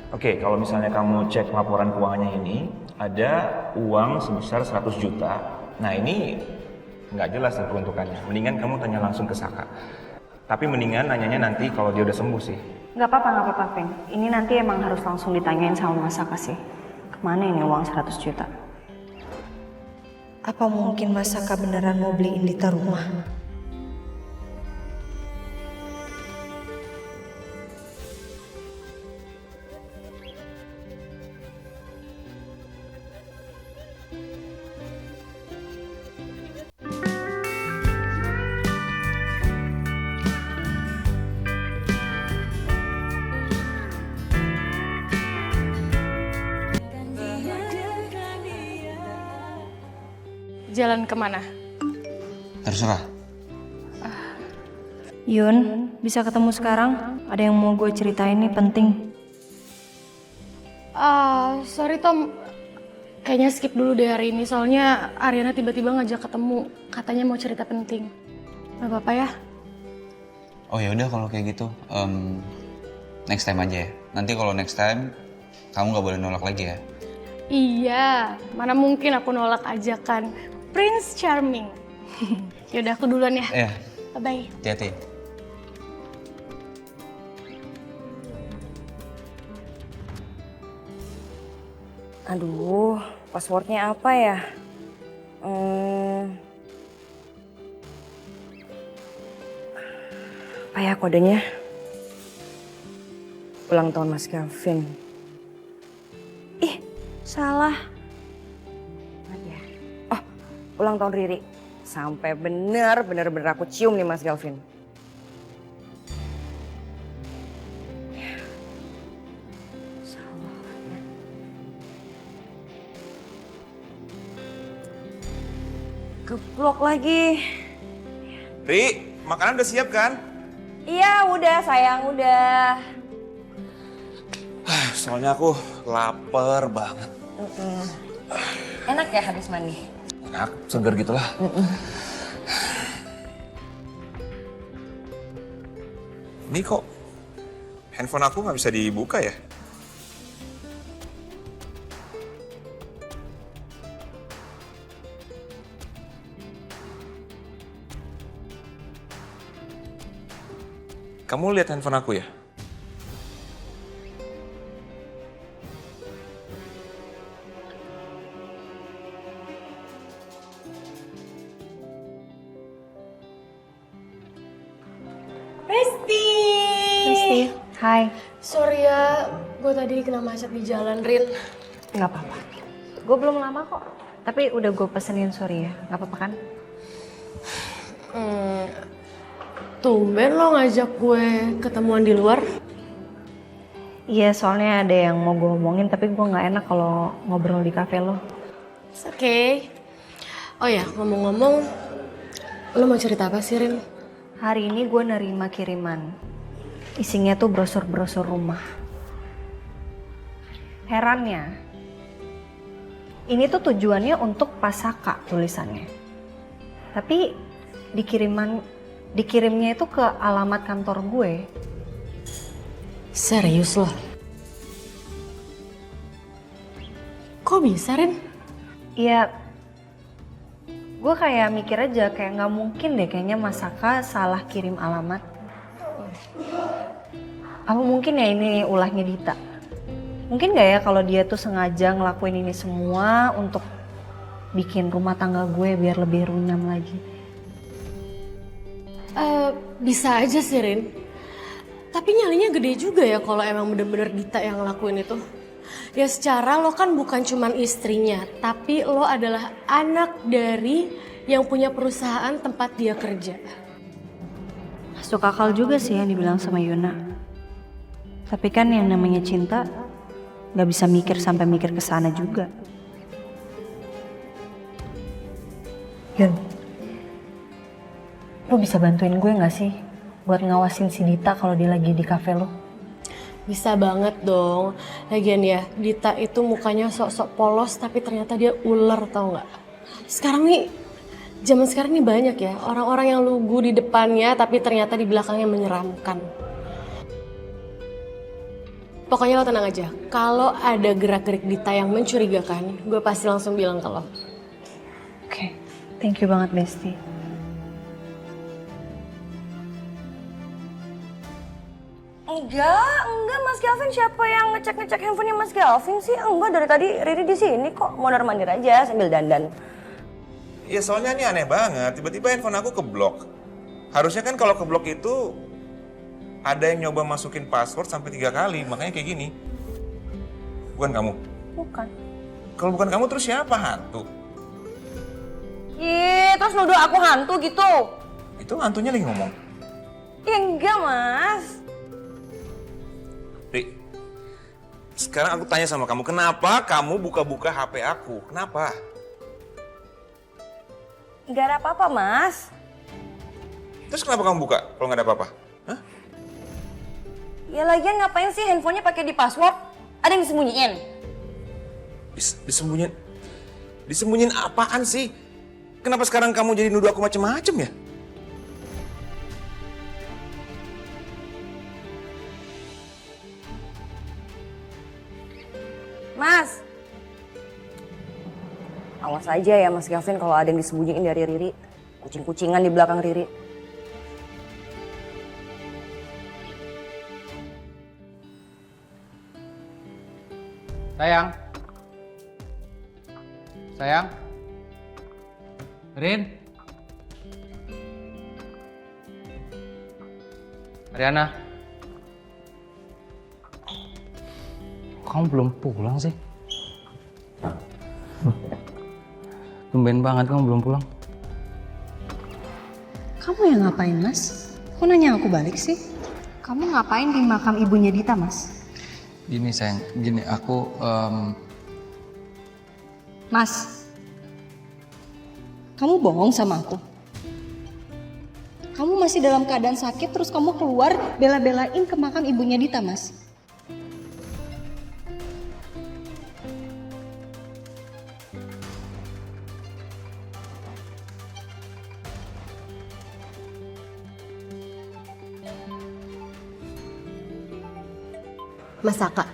Oke, kalau misalnya kamu cek laporan keuangannya ini, ada uang sebesar 100 juta. Nah ini nggak jelas nih peruntukannya. Mendingan kamu tanya langsung ke Saka. Tapi mendingan nanyanya nanti kalau dia udah sembuh sih. Nggak apa-apa, Vin. Ini nanti emang harus langsung ditanyain sama Mas Saka sih. Kemana ini uang 100 juta? Apa mungkin Mas Saka beneran mau beliin Dita rumah? Jalan kemana? Terserah. Yun, bisa ketemu sekarang? Ada yang mau gue ceritain nih penting. Sorry Tom, kayaknya skip dulu deh hari ini. Soalnya Ariana tiba-tiba ngajak ketemu, katanya mau cerita penting. Gak apa-apa ya? Oh ya udah kalau kayak gitu, next time aja ya. Nanti kalau next time kamu nggak boleh nolak lagi ya. Iya, mana mungkin aku nolak ajakan Prince Charming. Yaudah aku duluan ya. Iya. Bye-bye. Hati-hati. Aduh, passwordnya apa ya? Apa ya kodenya? Ulang tahun Mas Gavin. Ih, salah. Apa ya? Oh, ulang tahun Riri. Sampai bener aku cium nih Mas Galvin. Salah. Geblok lagi. Ri, makanan udah siap kan? Iya, udah sayang, udah. Soalnya aku lapar banget. Enak ya habis mandi? Enak, seger gitulah. Ini kok handphone aku nggak bisa dibuka ya? Kamu lihat handphone aku ya? Risti. Hai. Sorry ya, gue tadi kena macet di jalan, Rin. Nggak apa-apa. Gue belum lama kok. Tapi udah gue pesenin, sorry ya. Nggak apa-apa kan? Tumben lo ngajak gue ketemuan di luar. Iya, soalnya ada yang mau gue omongin, tapi gue nggak enak kalau ngobrol di kafe lo. It's okay. Oh ya, ngomong-ngomong, lo mau cerita apa sih, Rin? Hari ini gue nerima kiriman. Isinya tuh brosur-brosur rumah. Herannya, ini tuh tujuannya untuk Pasaka tulisannya. Tapi dikirimnya itu ke alamat kantor gue. Serius lo? Kok bisa, Rin? Iya, gue kayak mikir aja kayak nggak mungkin deh kayaknya Mas Saka salah kirim alamat. Apa mungkin ya ini ulahnya Dita? Mungkin nggak ya kalau dia tuh sengaja ngelakuin ini semua untuk bikin rumah tangga gue biar lebih runyam lagi? Bisa aja sih, Rin. Tapi nyalinya gede juga ya kalau emang bener-bener Dita yang ngelakuin itu. Ya secara lo kan bukan cuman istrinya, tapi lo adalah anak dari yang punya perusahaan tempat dia kerja. Masuk akal juga sih yang dibilang sama Yuna. Tapi kan yang namanya cinta nggak bisa mikir sampai mikir ke sana juga. Yun, lo bisa bantuin gue nggak sih buat ngawasin si Dita kalau dia lagi di kafe lo? Bisa banget dong. Lagian ya, Dita itu mukanya sok-sok polos tapi ternyata dia ular, tau nggak? Sekarang nih, zaman sekarang nih banyak ya orang-orang yang lugu di depannya tapi ternyata di belakangnya menyeramkan. Pokoknya lo tenang aja. Kalau ada gerak-gerik Dita yang mencurigakan, gue pasti langsung bilang ke lo. Oke, thank you banget Besti. Enggak Mas Galvin, siapa yang ngecek handphonenya Mas Galvin sih? Enggak, dari tadi Riri di sini kok, mondar-mandir aja sambil dandan. Ya soalnya ini aneh banget, tiba-tiba handphone aku keblok. Harusnya kan kalau keblok itu ada yang nyoba masukin password sampai 3 kali, makanya kayak gini. Bukan kamu? Bukan. Kalau bukan kamu terus siapa? Hantu? Ih, terus nuduh aku hantu gitu? Itu hantunya lagi ngomong. Ya enggak Mas. Ri, sekarang aku tanya sama kamu, kenapa kamu buka-buka HP aku? Kenapa? Enggak ada apa-apa Mas. Terus kenapa kamu buka kalau nggak ada apa-apa? Hah? Ya lagian ngapain sih handphonenya pakai di password? Ada yang disembunyiin? Disembunyiin? Disembunyiin apaan sih? Kenapa sekarang kamu jadi nuduh aku macem-macem ya? Mas. Awas aja ya Mas Gavin kalau ada yang disembunyiin dari Riri. Kucing-kucingan di belakang Riri. Sayang. Sayang. Rin. Ariana. Kamu belum pulang sih? Tumben banget kamu belum pulang. Kamu yang ngapain Mas? Kok nanya aku balik sih? Kamu ngapain di makam ibunya Dita Mas? Gini sayang, gini aku Mas, kamu bohong sama aku. Kamu masih dalam keadaan sakit terus kamu keluar bela-belain ke makam ibunya Dita Mas. Mas Saka.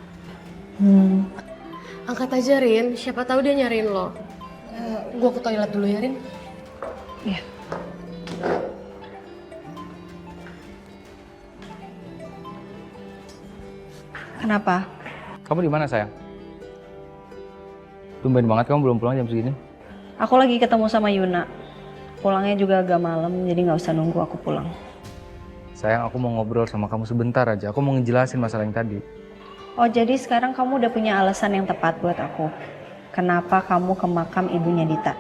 Angkat aja Rin, siapa tahu dia nyariin lo. Gue ke toilet dulu ya Rin. Iya. Kenapa? kamu di mana sayang? Tumben banget kamu belum pulang jam segini. Aku lagi ketemu sama Yuna. Pulangnya juga agak malam, jadi nggak usah nunggu aku pulang. Sayang, aku mau ngobrol sama kamu sebentar aja. Aku mau ngejelasin masalah yang tadi. Oh, jadi sekarang kamu udah punya alasan yang tepat buat aku. Kenapa kamu ke makam ibunya Dita?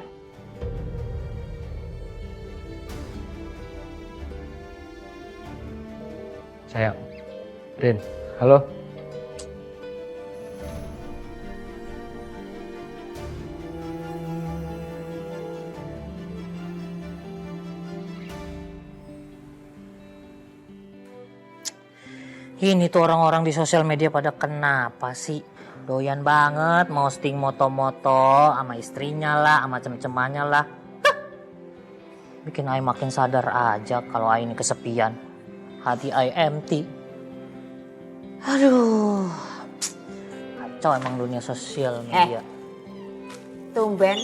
Sayang. Rin, halo? Ini tuh orang-orang di sosial media pada kenapa sih? Doyan banget posting moto-moto sama istrinya lah, sama cem-cemannya lah. Hah! Bikin Ai makin sadar aja kalau Ai ini kesepian. Hati Ai empty. Aduh. Kacau emang dunia sosial media. Tumben,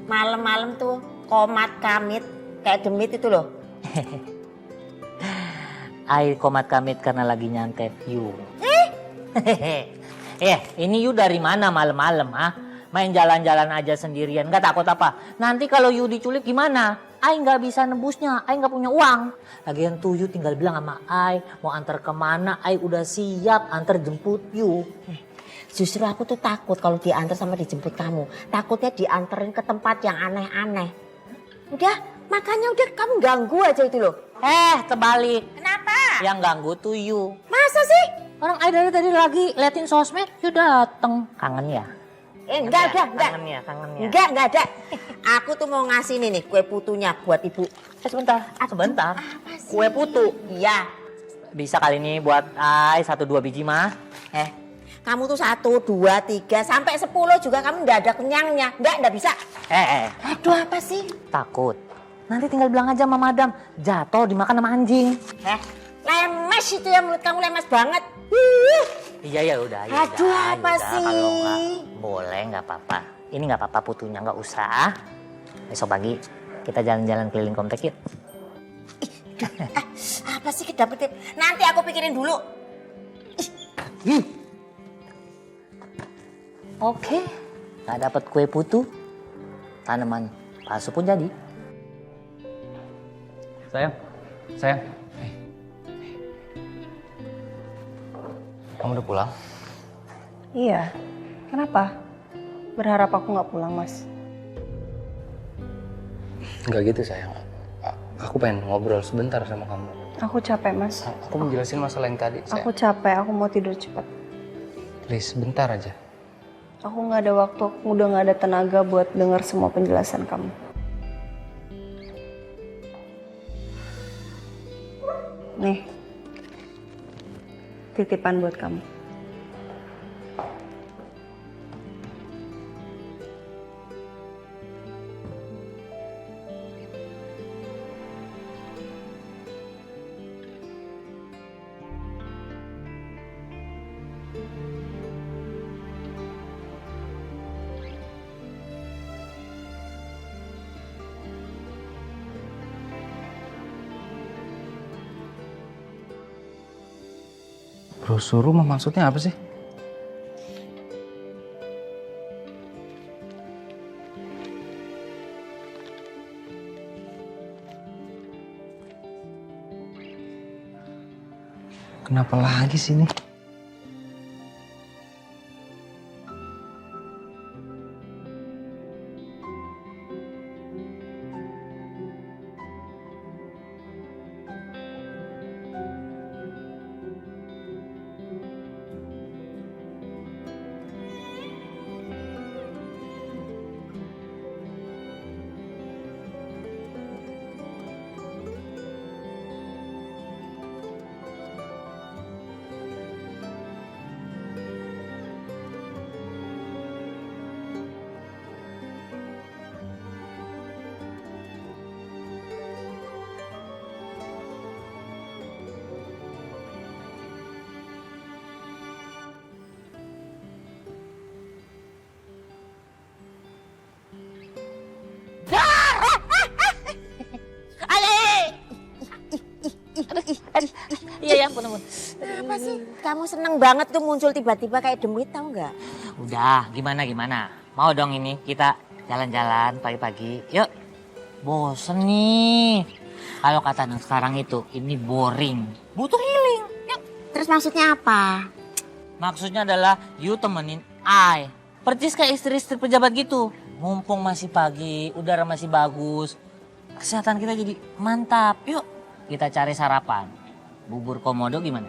malam-malam tuh komat kamit kayak demit itu loh. Ai komat kamit karena lagi nyantet you. Ini you dari mana malam-malam ah? Main jalan-jalan aja sendirian, nggak takut apa? Nanti kalau you diculik gimana? Ai nggak bisa nebusnya, Ai nggak punya uang. Lagian tuh you tinggal bilang sama Ai mau antar kemana, Ai udah siap antar jemput you. Justru aku tuh takut kalau diantar sama dijemput kamu. Takutnya dianterin ke tempat yang aneh-aneh. Udah, makanya udah kamu ganggu aja itu loh. Terbalik. Kenapa? Yang ganggu tuh you. Masa sih? Orang Ai dari tadi lagi liatin sosmed, you dateng. Kangen ya? Enggak. Kangen ya. Enggak ada. Aku tuh mau ngasih nih kue putunya buat ibu. Sebentar. Kue putu. Iya. Bisa kali ini buat Ai 1-2 biji mah. Kamu tuh 1, 2, 3, sampai 10 juga kamu nggak ada kenyangnya. Nggak bisa. Aduh apa sih? Takut. Nanti tinggal bilang aja sama madam, jatuh dimakan sama anjing. Lemes itu ya, mulut kamu lemes banget. Iya ya udah. Aduh, apa sih? Kalau nggak boleh nggak apa-apa. Ini nggak apa-apa putunya nggak usah. Besok pagi kita jalan-jalan keliling komplek yuk. Apa sih kedapet? Nanti aku pikirin dulu. Oke, nggak dapat kue putu, tanaman palsu pun jadi. Sayang. Kamu udah pulang? Iya. Kenapa? Berharap aku nggak pulang, Mas. Enggak gitu sayang. Aku pengen ngobrol sebentar sama kamu. Aku capek, Mas. Aku mau jelasin masalah yang tadi. Aku capek, aku mau tidur cepat. Please, sebentar aja. Aku nggak ada waktu, aku udah nggak ada tenaga buat dengar semua penjelasan kamu. Nih, titipan buat kamu. Brosur rumah maksudnya apa sih? Kenapa lagi sih ini? Iya ya ampun. Apa sih? Kamu seneng banget tuh muncul tiba-tiba kayak demit, tau nggak? Udah, gimana? Mau dong ini kita jalan-jalan pagi-pagi. Yuk. Bosen nih. Kalau kata anak sekarang itu, ini boring. Butuh healing. Yuk. Terus maksudnya apa? Maksudnya adalah you temenin I. Percis kayak istri-istri pejabat gitu. Mumpung masih pagi, udara masih bagus. Kesehatan kita jadi mantap. Yuk kita cari sarapan. Bubur komodo gimana?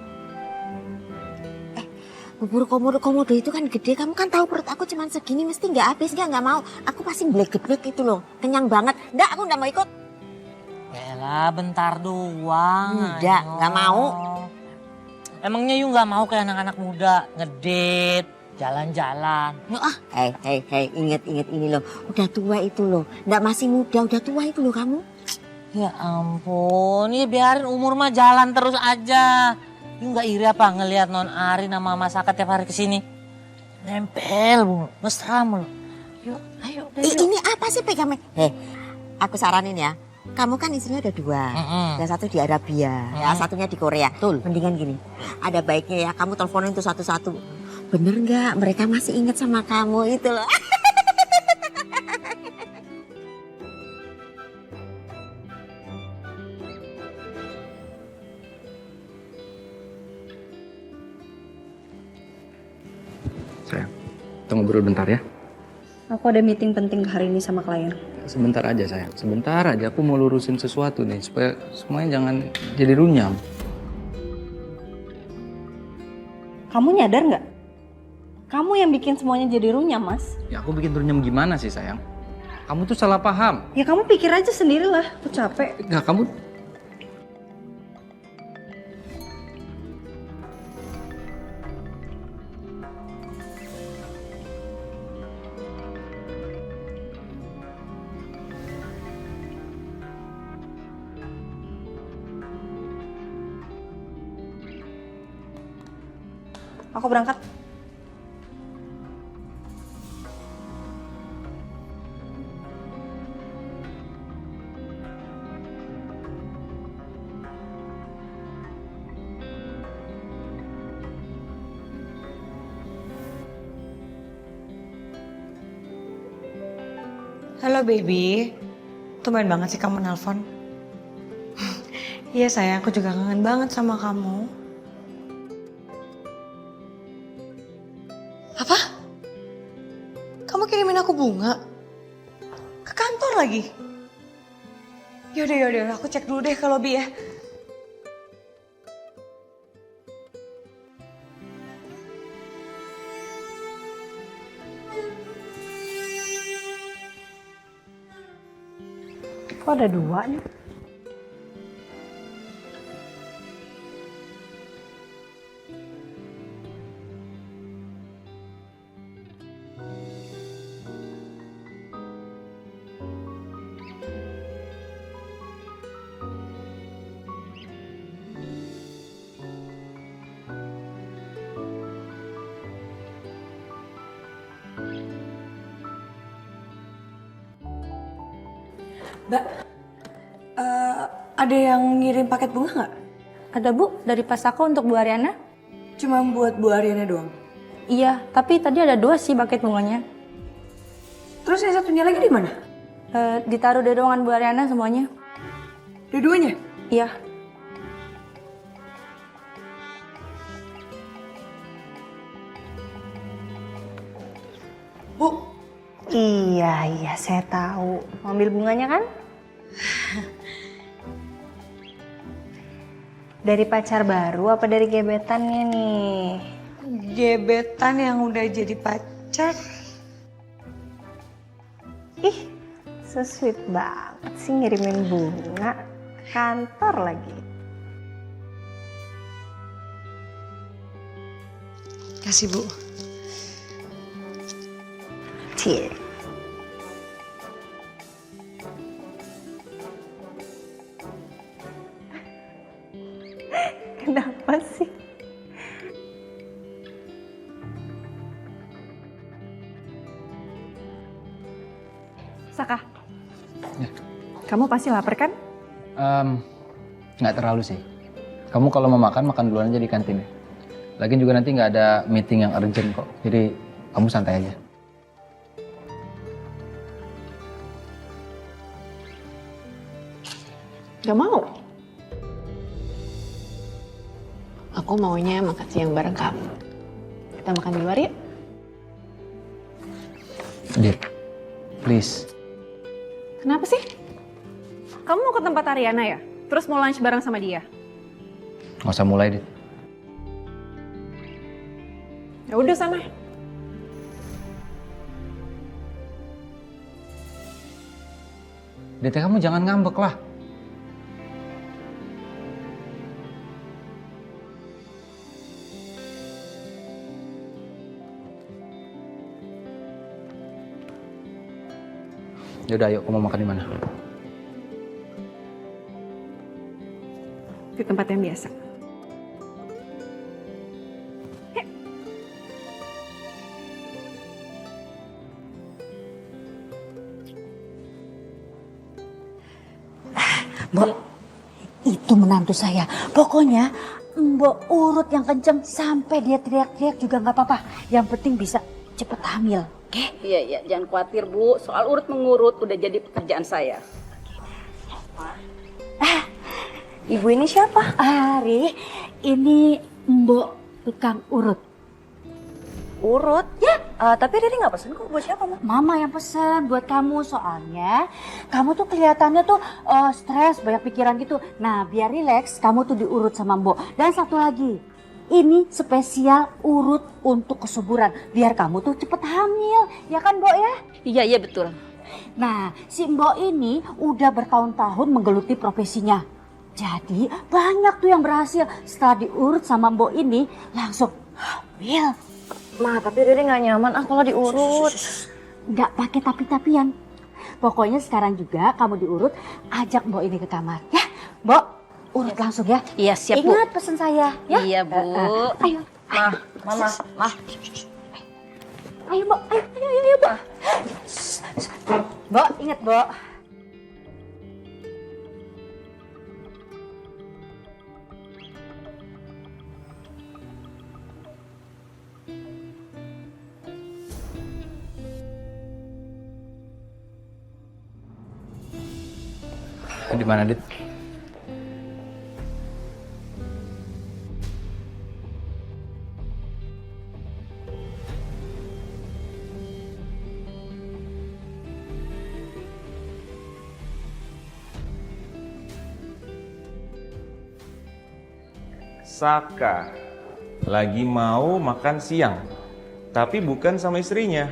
Bubur komodo itu kan gede. Kamu kan tahu perut aku cuma segini, mesti nggak habis. Nggak mau. Aku pasti geblek-geblek itu loh. Kenyang banget. Nggak, aku nggak mau ikut. Yalah bentar doang. Nggak, ayo. nggak mau. Emangnya you nggak mau kayak anak-anak muda ngedate, jalan-jalan? Yuk ah. Hei, inget ini loh. Udah tua itu loh. Nggak masih muda, udah tua itu loh kamu. Ya ampun, ya biarin umur mah jalan terus aja. You nggak iri apa ngelihat Non Ari sama Mas Saka tiap hari kesini? Nempel bu, mesra mulu. Yuk, ayo. Ini apa sih pegang? Aku saranin ya. Kamu kan istrinya ada dua. Yang satu di Arabia, ya satunya di Korea. Betul. Mendingan gini, ada baiknya ya kamu teleponin tuh satu-satu. Bener nggak? Mereka masih ingat sama kamu itu loh. Sayang, kita ngobrol bentar ya. Aku ada meeting penting hari ini sama klien. Sebentar aja sayang, sebentar aja. Aku mau lurusin sesuatu nih supaya semuanya jangan jadi runyam. Kamu nyadar nggak? Kamu yang bikin semuanya jadi runyam, Mas. Ya aku bikin runyam gimana sih sayang? Kamu tuh salah paham. Ya kamu pikir aja sendirilah, aku capek. Nggak, kamu... aku berangkat. Halo baby, tumben banget sih kamu nelpon. Iya sayang, aku juga kangen banget sama kamu. Apa? Kamu kirimin aku bunga? Ke kantor lagi? Yaudah, aku cek dulu deh ke lobby ya. Kok ada 2 nih? Mbak, ada yang ngirim paket bunga nggak? Ada Bu, dari Pasako untuk Bu Ariana? Cuma buat Bu Ariana doang. Iya, tapi tadi ada 2 sih paket bunganya. Terus yang satunya lagi di mana? Ditaruh di ruangan Bu Ariana semuanya. Dua-duanya? Iya. Bu, Iya, saya tahu. Mau ambil bunganya kan? Dari pacar baru apa dari gebetannya nih? gebetan yang udah jadi pacar. Ih, so sweet banget sih ngirimin bunga ke kantor lagi. Kasih Bu. Cie. Kenapa sih? Saka, Ya. kamu pasti lapar kan? Nggak terlalu sih. Kamu kalau mau makan duluan aja di kantin. Lagian juga nanti nggak ada meeting yang urgent kok. Jadi kamu santai aja. Gak mau. Aku maunya makan siang bareng kamu. Kita makan di luar yuk. Dit, please. Kenapa sih? Kamu mau ke tempat Ariana ya? Terus mau lunch bareng sama dia? Nggak usah mulai, Dit. Ya udah sana. Dit, kamu jangan ngambek lah. Yaudah, ayo, kamu mau makan di mana? Di tempat yang biasa. Mbok, itu menantu saya. Pokoknya Mbok urut yang kenceng sampai dia teriak-teriak juga nggak apa-apa. Yang penting bisa cepet hamil, oke? Iya, jangan khawatir Bu. Soal urut mengurut udah jadi pekerjaan saya. Ibu ini siapa? Ari, ini Mbok tukang urut. Urut? Ya, tapi Riri nggak pesen kok. Buat siapa, Ma? Mama yang pesen buat kamu soalnya kamu tuh kelihatannya tuh stres, banyak pikiran gitu. Nah, biar rileks, kamu tuh diurut sama Mbok. Dan satu lagi, ini spesial urut untuk kesuburan. Biar kamu tuh cepet hamil, ya kan Mbok ya? Iya, betul. Nah, si Mbok ini udah bertahun-tahun menggeluti profesinya. Jadi banyak tuh yang berhasil setelah diurut sama Mbok ini langsung hamil. Ma, tapi Riri nggak nyaman kalau diurut. Nggak pakai tapi-tapian. Pokoknya sekarang juga kamu diurut, ajak Mbok ini ke kamar. Ya, Mbok, urut langsung ya. Iya, siap Bu. Ingat pesan saya ya. Iya Bu. Ayo. Ma, Mama, mah. Ayo, Mbak. Ayo, Mbak. Mbak, ingat, Mbak. Di mana, Dit? Saka lagi mau makan siang, tapi bukan sama istrinya.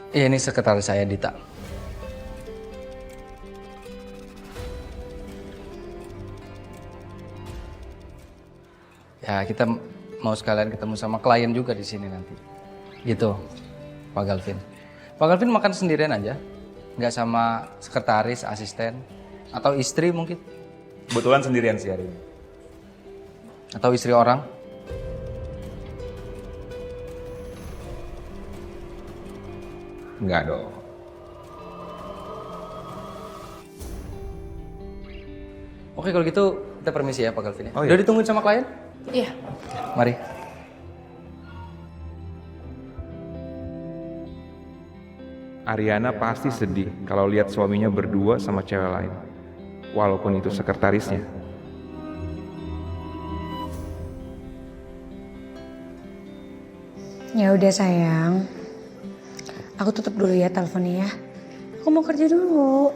Iya, ini sekretaris saya, Dita. Ya, kita mau sekalian ketemu sama klien juga di sini nanti. Gitu, Pak Galvin. Pak Galvin makan sendirian aja? Nggak sama sekretaris, asisten, atau istri mungkin? Kebetulan sendirian sih hari ini. Atau istri orang? Enggak dong. Oke, kalau gitu kita permisi ya Pak Galvin. Oh, iya. Udah ditungguin sama klien? Iya. Mari. Ariana pasti sedih kalau lihat suaminya berdua sama cewek lain. Walaupun itu sekretarisnya. Ya udah sayang. Aku tutup dulu ya teleponnya ya. Aku mau kerja dulu.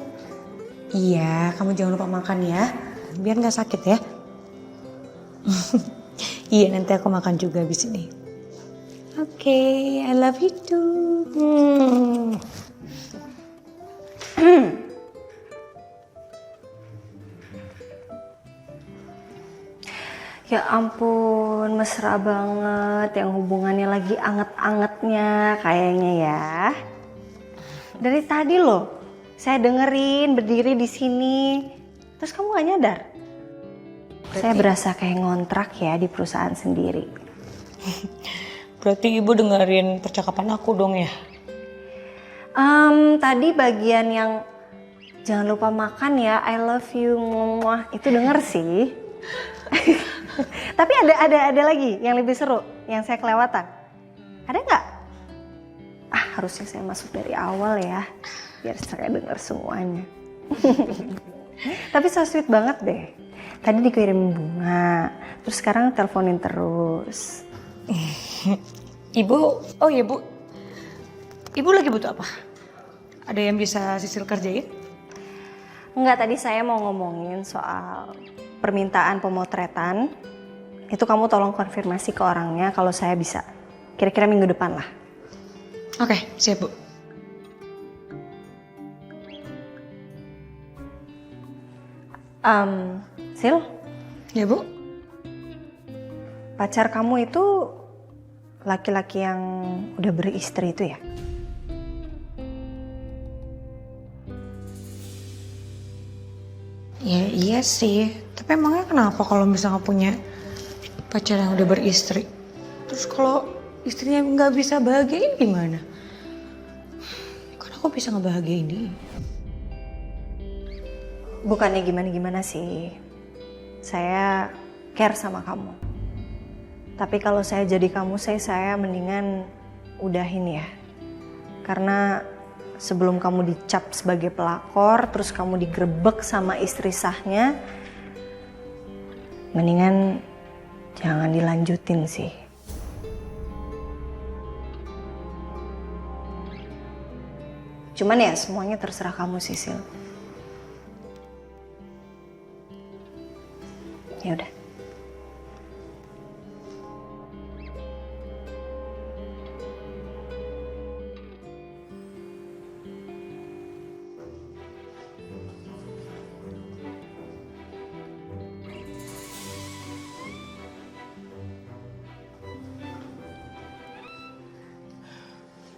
Iya, kamu jangan lupa makan ya. Biar nggak sakit ya. Iya, nanti aku makan juga abis ini. Oke, I love you too. Ya ampun, mesra banget yang hubungannya lagi anget-angetnya kayaknya ya. Dari tadi loh, saya dengerin berdiri di sini. Terus kamu gak nyadar? Saya berasa kayak ngontrak ya di perusahaan sendiri. Berarti ibu dengerin percakapan aku dong ya? Tadi bagian yang jangan lupa makan ya, I love you, muah, itu denger sih. Tapi ada lagi yang lebih seru, yang saya kelewatan. Ada nggak? Harusnya saya masuk dari awal ya, biar saya dengar semuanya. Tapi so sweet banget deh. Tadi dikirim bunga, terus sekarang teleponin terus. Ibu, oh iya Bu. Ibu lagi butuh apa? Ada yang bisa Sisil kerjain? Enggak, tadi saya mau ngomongin soal permintaan pemotretan. Itu kamu tolong konfirmasi ke orangnya kalau saya bisa. Kira-kira minggu depan lah. Oke, siap Bu. Sil? Ya Bu? Pacar kamu itu laki-laki yang udah beristri itu ya? Ya iya sih, tapi emangnya kenapa kalau misalnya punya pacar yang udah beristri? Terus kalau istrinya nggak bisa bahagiain gimana? Kan aku bisa ngebahagiain dia. Bukannya gimana-gimana sih. Saya care sama kamu. Tapi kalau saya jadi kamu, saya mendingan udahin ya. Karena sebelum kamu dicap sebagai pelakor, terus kamu digerebek sama istri sahnya, mendingan jangan dilanjutin sih. Cuman ya semuanya terserah kamu, Sisil. Ya udah.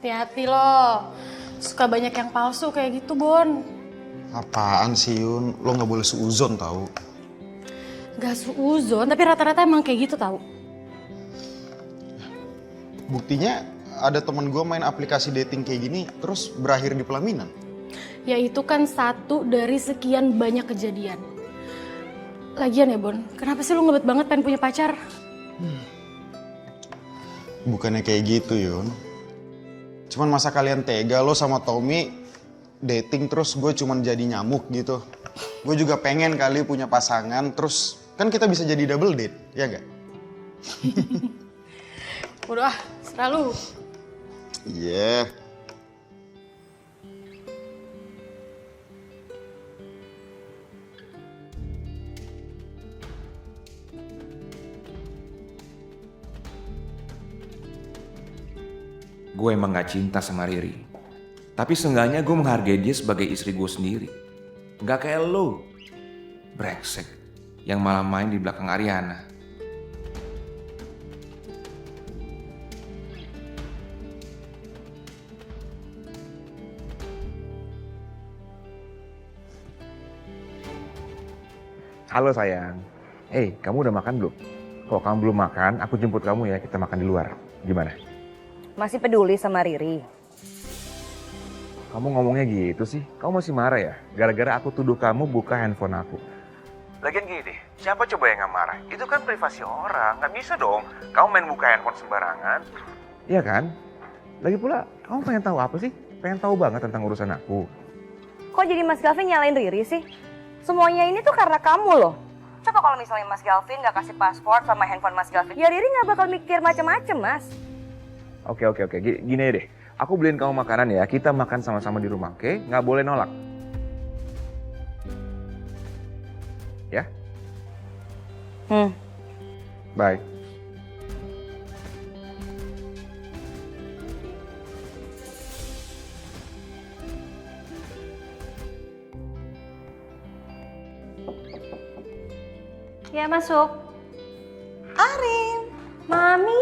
Hati-hati loh, suka banyak yang palsu kayak gitu, Bon. Apaan sih Yun? Lo nggak boleh suuzon tau. Gak suuzon, tapi rata-rata emang kayak gitu tahu. Buktinya ada temen gue main aplikasi dating kayak gini terus berakhir di pelaminan. Ya itu kan satu dari sekian banyak kejadian. Lagian ya Bon, kenapa sih lu ngebet banget pengen punya pacar? Bukannya kayak gitu Yun. Cuman masa kalian tega lo sama Tommy dating terus gue cuman jadi nyamuk gitu. Gue juga pengen kali punya pasangan terus kan kita bisa jadi double date, ya gak? Udah serah lu. Iya. Gue emang gak cinta sama Riri. Tapi seenggaknya gue menghargai dia sebagai istri gue sendiri. Gak kayak lo, brengsek, yang malah main di belakang Ariana. Halo sayang. Kamu udah makan belum? Kalau kamu belum makan, aku jemput kamu ya, kita makan di luar. Gimana? Masih peduli sama Riri? Kamu ngomongnya gitu sih? Kamu masih marah ya? Gara-gara aku tuduh kamu buka handphone aku. Lagian gini deh, siapa coba yang gak marah? Itu kan privasi orang, gak bisa dong kamu main buka handphone sembarangan. Iya kan? Lagi pula, kamu pengen tahu apa sih? Pengen tahu banget tentang urusan aku. Kok jadi Mas Galvin nyalain Riri sih? Semuanya ini tuh karena kamu loh. Coba kalau misalnya Mas Galvin gak kasih password sama handphone Mas Galvin, ya Riri gak bakal mikir macem-macem Mas. Oke. Gini aja deh. Aku beliin kamu makanan ya. Kita makan sama-sama di rumah, oke? Nggak boleh nolak. Ya? Bye. Ya masuk. Arin. Mami.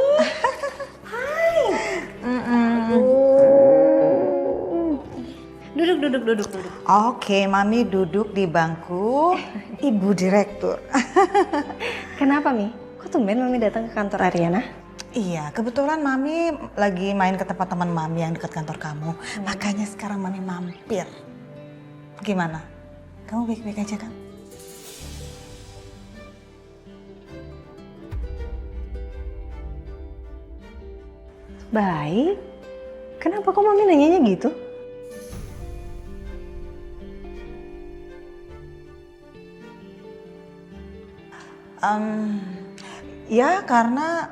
Duduk. Oke, Mami duduk di bangku Ibu Direktur. Kenapa Mi? Kok tumben Mami datang ke kantor Ariana? Iya, kebetulan Mami lagi main ke tempat teman Mami yang dekat kantor kamu. Makanya sekarang Mami mampir. Gimana? Kamu baik-baik aja kan? Baik. Kenapa kok Mami nanyanya gitu? Ya karena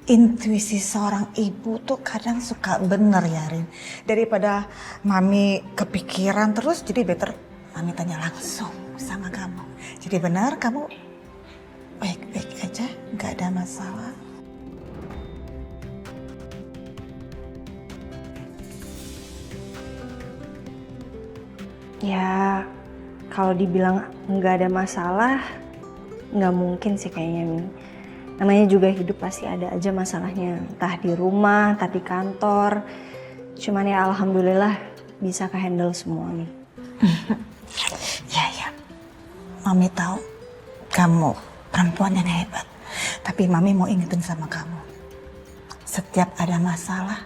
intuisi seorang ibu tuh kadang suka bener ya Rin. Daripada Mami kepikiran terus jadi better Mami tanya langsung sama kamu. Jadi benar kamu baik-baik aja, nggak ada masalah. Ya, kalau dibilang nggak ada masalah, nggak mungkin sih kayaknya Mi. Namanya juga hidup pasti ada aja masalahnya. Entah di rumah, entah di kantor. Cuman ya alhamdulillah bisa ke-handle semua Mi. Ya. Mami tahu kamu perempuan yang hebat. Tapi Mami mau ingetin sama kamu. Setiap ada masalah,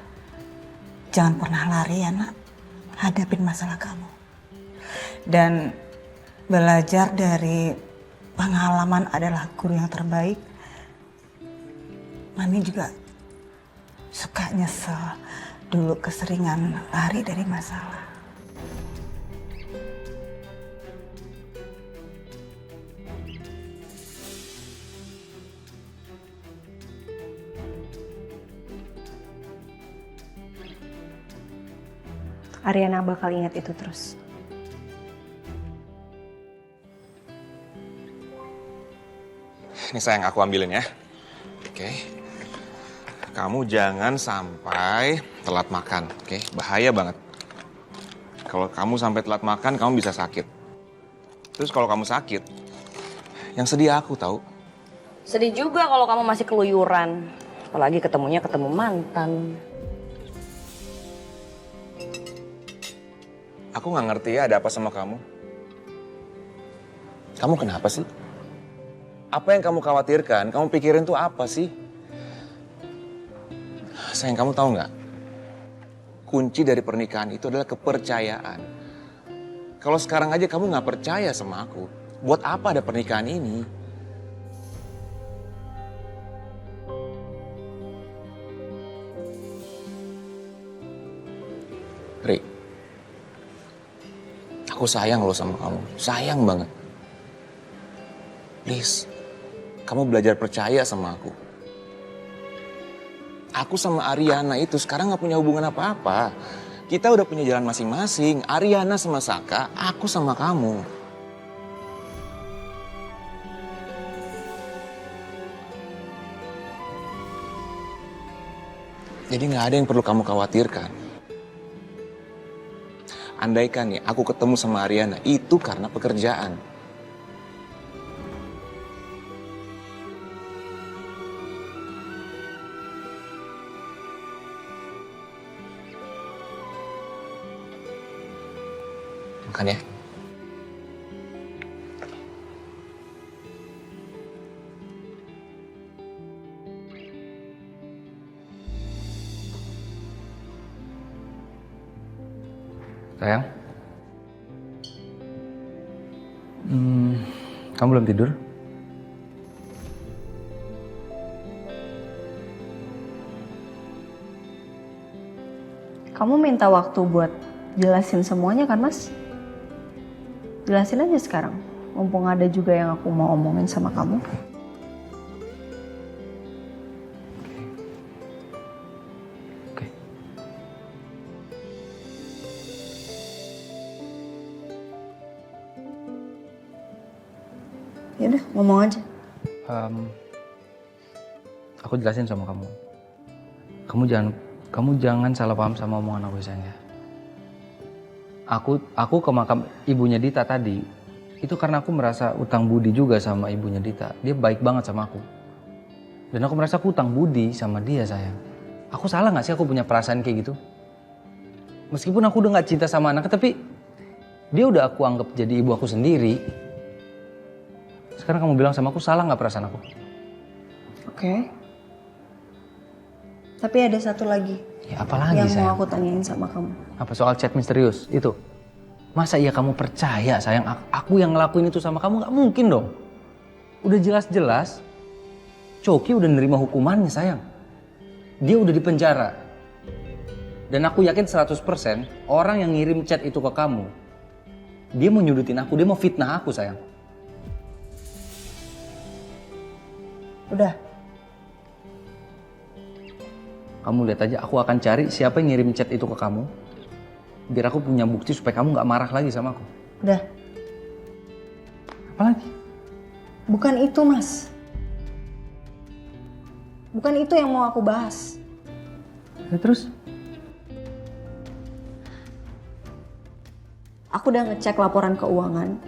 jangan pernah lari ya nak. Hadapin masalah kamu. Dan belajar dari pengalaman adalah guru yang terbaik. Mami juga suka nyesel dulu keseringan lari dari masalah. Ariana bakal ingat itu terus. Ini sayang aku ambilin ya. Oke. Kamu jangan sampai telat makan, oke? Bahaya banget. Kalau kamu sampai telat makan, kamu bisa sakit. Terus kalau kamu sakit, yang sedih aku tahu. Sedih juga kalau kamu masih keluyuran. Apalagi ketemu mantan. Aku nggak ngerti ya ada apa sama kamu. Kamu kenapa sih? Apa yang kamu khawatirkan, kamu pikirin tuh apa sih? Sayang, kamu tahu nggak? Kunci dari pernikahan itu adalah kepercayaan. Kalau sekarang aja kamu nggak percaya sama aku, buat apa ada pernikahan ini? Ri, aku sayang loh sama kamu, sayang banget. Please, kamu belajar percaya sama aku. Aku sama Ariana itu sekarang gak punya hubungan apa-apa. Kita udah punya jalan masing-masing. Ariana sama Saka, aku sama kamu. Jadi gak ada yang perlu kamu khawatirkan. Andaikan nih aku ketemu sama Ariana, itu karena pekerjaan. Makan ya. Sayang. Kamu belum tidur? Kamu minta waktu buat jelasin semuanya kan, Mas? Jelasin aja sekarang. Mumpung ada juga yang aku mau omongin sama kamu. Oke. Yaudah, ngomong aja. Aku jelasin sama kamu. Kamu jangan salah paham sama omongan aku, sayang ya. Aku ke makam ibunya Dita tadi, itu karena aku merasa utang budi juga sama ibunya Dita. Dia baik banget sama aku. Dan aku merasa aku utang budi sama dia, sayang. Aku salah gak sih aku punya perasaan kayak gitu? Meskipun aku udah gak cinta sama anaknya, tapi dia udah aku anggap jadi ibu aku sendiri. Sekarang kamu bilang sama aku, salah gak perasaan aku? Oke. Tapi ada satu lagi. Ya apa lagi, yang sayang? mau aku tanyain sama kamu. Apa soal chat misterius itu? Masa iya kamu percaya, sayang, aku yang ngelakuin itu sama kamu? Gak mungkin dong. Udah jelas-jelas Coki udah nerima hukumannya, sayang. Dia udah di penjara. Dan aku yakin 100% orang yang ngirim chat itu ke kamu, dia mau nyudutin aku, dia mau fitnah aku, sayang. Udah. Kamu lihat aja, aku akan cari siapa yang ngirim chat itu ke kamu. Biar aku punya bukti supaya kamu gak marah lagi sama aku. Udah. Apa lagi? Bukan itu, Mas. Bukan itu yang mau aku bahas. Ya, terus? Aku udah ngecek laporan keuangan.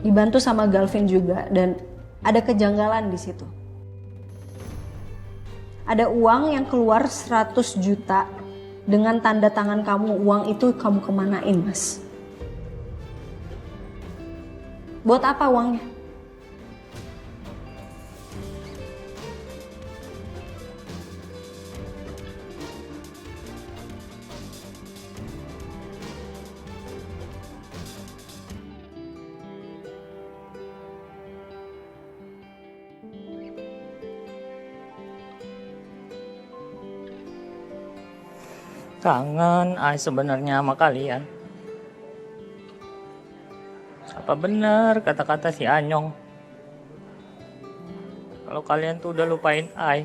Dibantu sama Galvin juga, dan ada kejanggalan di situ. Ada uang yang keluar 100 juta dengan tanda tangan kamu. Uang itu kamu kemanain, Mas? Buat apa uangnya? Kangen Ai sebenarnya sama kalian. Apa benar kata-kata si Anyong? Kalau kalian tuh udah lupain Ai.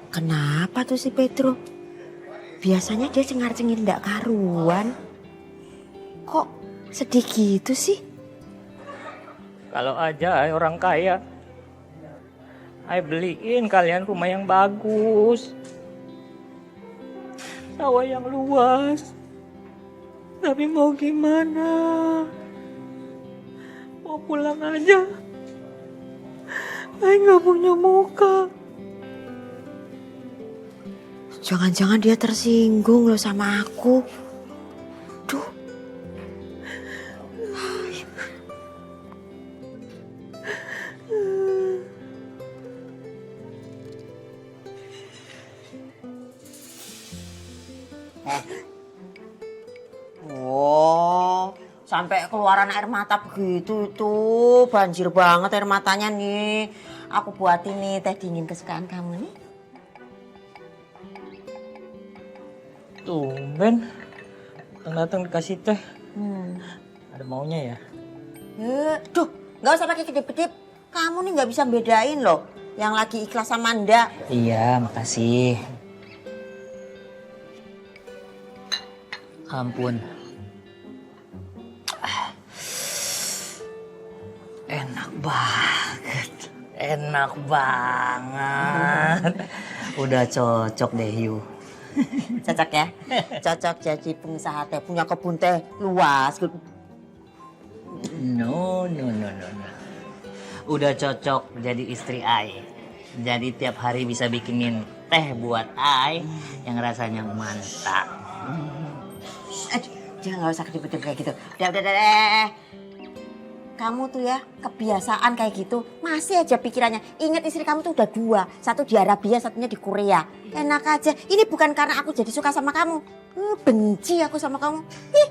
Kenapa tuh si Petro? Biasanya dia cengar-cengir ndak karuan. Kok sedih gitu sih? Kalau aja Ai orang kaya, Ai beliin kalian rumah yang bagus, sawah yang luas. Tapi mau gimana? Mau pulang aja, Ay nggak punya muka. Jangan-jangan dia tersinggung loh sama aku. Duh. Oh, sampai keluaran air mata begitu itu. Banjir banget air matanya nih. Aku buatin nih teh dingin kesukaan kamu nih. Tumben. Datang dikasih teh. Ada maunya ya? Duh, nggak usah pakai kedip-kedip. Kamu nih nggak bisa bedain loh. Yang lagi ikhlas sama ndak. Iya, makasih. Ampun. Enak banget. Enak banget. Udah cocok deh, Yu. Cocok ya? Cocok jadi pengusaha teh, punya kebun teh luas. No. Udah cocok jadi istri Ai. Jadi tiap hari bisa bikinin teh buat Ai yang rasanya mantap. Jangan nggak usah kedip-kedip kayak gitu. Udah. Kamu tuh ya kebiasaan kayak gitu. Masih aja pikirannya. Ingat istri kamu tuh udah 2. Satu di Arabia, satunya di Korea. Enak aja. Ini bukan karena aku jadi suka sama kamu. Benci aku sama kamu. Ih.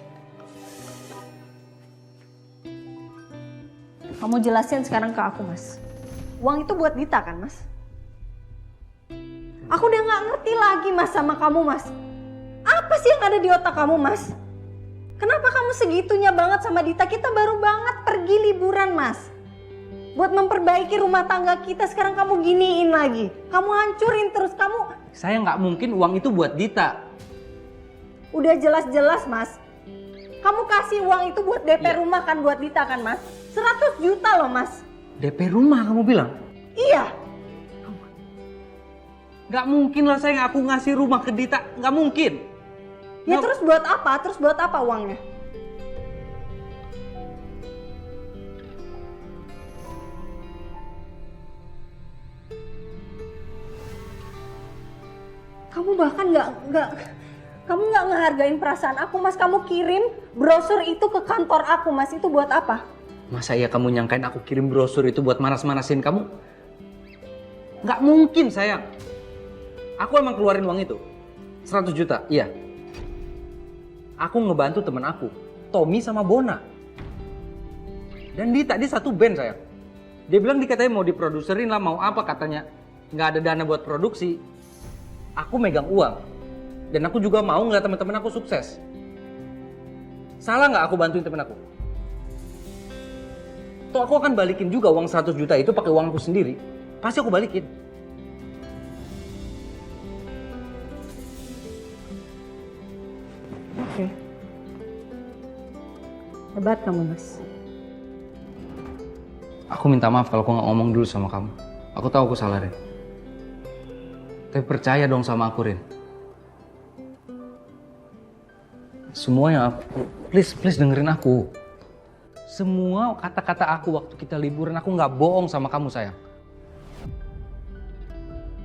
Kamu jelasin sekarang ke aku, Mas. Uang itu buat Dita kan, Mas? Aku udah gak ngerti lagi, Mas, sama kamu, Mas. Apa sih yang ada di otak kamu, Mas? Kenapa kamu segitunya banget sama Dita? Kita baru banget pergi liburan, Mas. Buat memperbaiki rumah tangga kita, sekarang kamu giniin lagi. Kamu hancurin terus, kamu... Saya nggak mungkin uang itu buat Dita. Udah jelas-jelas, Mas. Kamu kasih uang itu buat DP rumah kan, buat Dita kan, Mas? 100 juta loh, Mas. DP rumah kamu bilang? Iya. Nggak mungkin lah saya ngaku ngasih rumah ke Dita. Nggak mungkin. Ya terus buat apa? Terus buat apa uangnya? Kamu bahkan kamu nggak ngehargain perasaan aku, Mas. Kamu kirim brosur itu ke kantor aku, Mas. Itu buat apa? Masa iya kamu nyangkain aku kirim brosur itu buat manas-manasin kamu? Nggak mungkin, sayang. Aku emang keluarin uang itu. 100 juta, iya. Aku ngebantu temen aku, Tommy sama Bona. Dan Dita, dia satu band, sayang. Dia bilang dia katanya mau diproduserin lah, mau apa katanya. Nggak ada dana buat produksi. Aku megang uang. Dan aku juga mau ngeliat teman-teman aku sukses. Salah nggak aku bantuin temen aku? Toh aku akan balikin juga uang 100 juta itu pakai uang aku sendiri. Pasti aku balikin. Oke. Hebat kamu, Mas. Aku minta maaf kalau aku nggak ngomong dulu sama kamu. Aku tahu aku salah, Rin. Tapi percaya dong sama aku, Rin. Semua yang aku... Please dengerin aku. Semua kata-kata aku waktu kita liburan, aku nggak bohong sama kamu, sayang.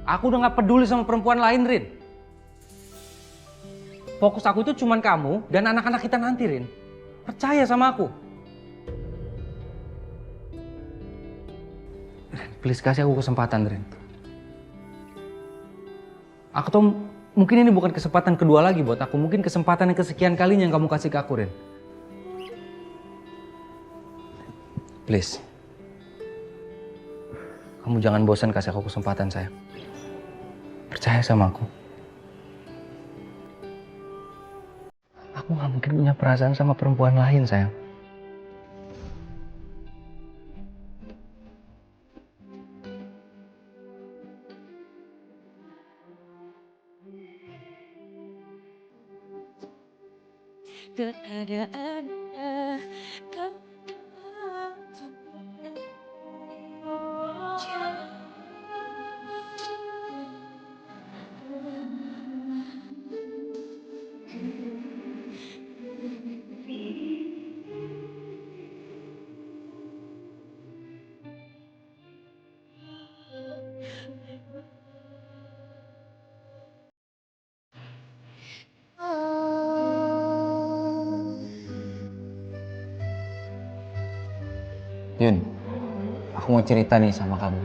Aku udah nggak peduli sama perempuan lain, Rin. Fokus aku itu cuman kamu dan anak-anak kita nanti, Rin. Percaya sama aku. Rin, please kasih aku kesempatan, Rin. Aku tahu mungkin ini bukan kesempatan kedua lagi buat aku. Mungkin kesempatan yang kesekian kalinya yang kamu kasih ke aku, Rin. Please. Kamu jangan bosan kasih aku kesempatan, sayang. Percaya sama aku. Aku gak mungkin punya perasaan sama perempuan lain, sayang. Yun, aku mau cerita nih sama kamu.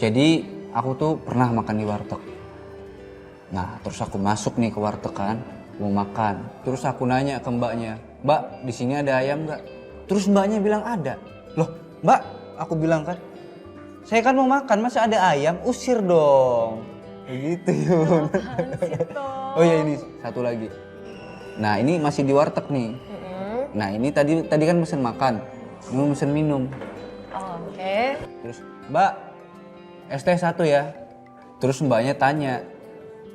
Jadi aku tuh pernah makan di warteg. Nah, terus aku masuk nih ke warteg kan, mau makan. Terus aku nanya ke mbaknya, "Mbak, di sini ada ayam nggak?" Terus mbaknya bilang ada. Loh, Mbak, aku bilang kan, "Saya kan mau makan, masa ada ayam? Usir dong." Begitu, Yun. Oh ya, ini satu lagi. Nah, ini masih di warteg nih. Nah, ini tadi kan mesen makan, ini mesen minum. Oke. Terus, "Mbak, es teh 1 ya." Terus mbaknya tanya,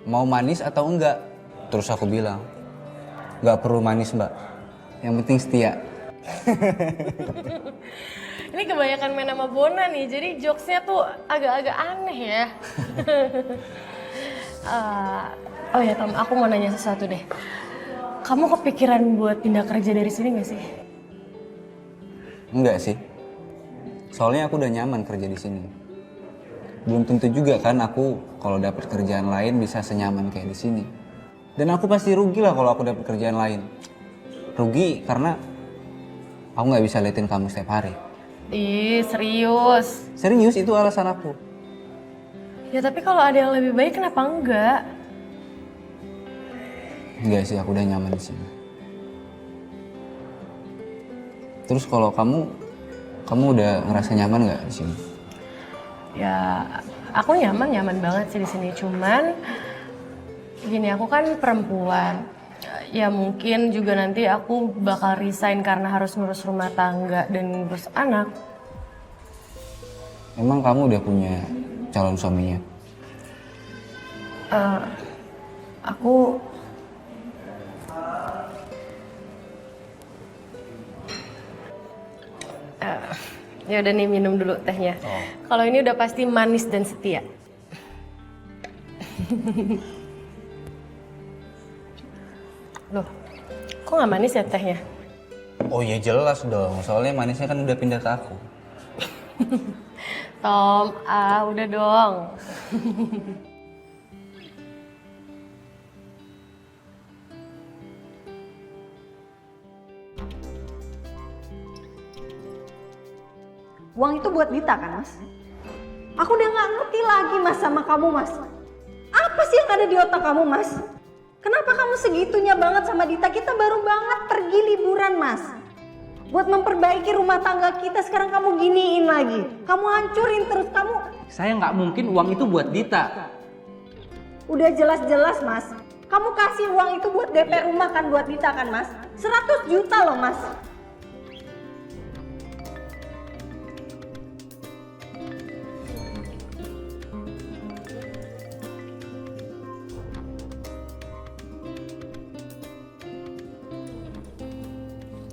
"Mau manis atau enggak?" Terus aku bilang, "Enggak perlu manis, Mbak. Yang penting setia." Ini kebanyakan main sama Bona nih, jadi jokesnya tuh agak-agak aneh ya. Oh ya Tom, aku mau nanya sesuatu deh. Kamu kepikiran buat pindah kerja dari sini gak sih? Enggak sih. Soalnya aku udah nyaman kerja di sini. Belum tentu juga kan aku kalau dapat kerjaan lain bisa senyaman kayak di sini. Dan aku pasti rugi lah kalau aku dapat kerjaan lain. Rugi karena aku nggak bisa liatin kamu setiap hari. Ih, serius? Serius, itu alasan aku. Ya tapi kalau ada yang lebih baik kenapa enggak? Enggak sih, aku udah nyaman di sini. Terus kalau kamu udah ngerasa nyaman nggak di sini? Ya, aku nyaman banget sih di sini. Cuman gini, aku kan perempuan. Ya mungkin juga nanti aku bakal resign karena harus ngurus rumah tangga dan ngurus anak. Emang kamu udah punya calon suaminya? Aku ya udah nih, minum dulu tehnya. Kalau ini udah pasti manis dan setia. Loh, kok nggak manis ya tehnya? Oh ya jelas dong, soalnya manisnya kan udah pindah ke aku. Tom, udah dong. Uang itu buat Dita kan, Mas? Aku udah gak ngerti lagi, Mas, sama kamu, Mas. Apa sih yang ada di otak kamu, Mas? Kenapa kamu segitunya banget sama Dita? Kita baru banget pergi liburan, Mas. Buat memperbaiki rumah tangga kita, sekarang kamu giniin lagi. Kamu hancurin terus, kamu... Saya nggak mungkin uang itu buat Dita. Udah jelas-jelas, Mas. Kamu kasih uang itu buat DP rumah kan, buat Dita kan, Mas? 100 juta loh, Mas.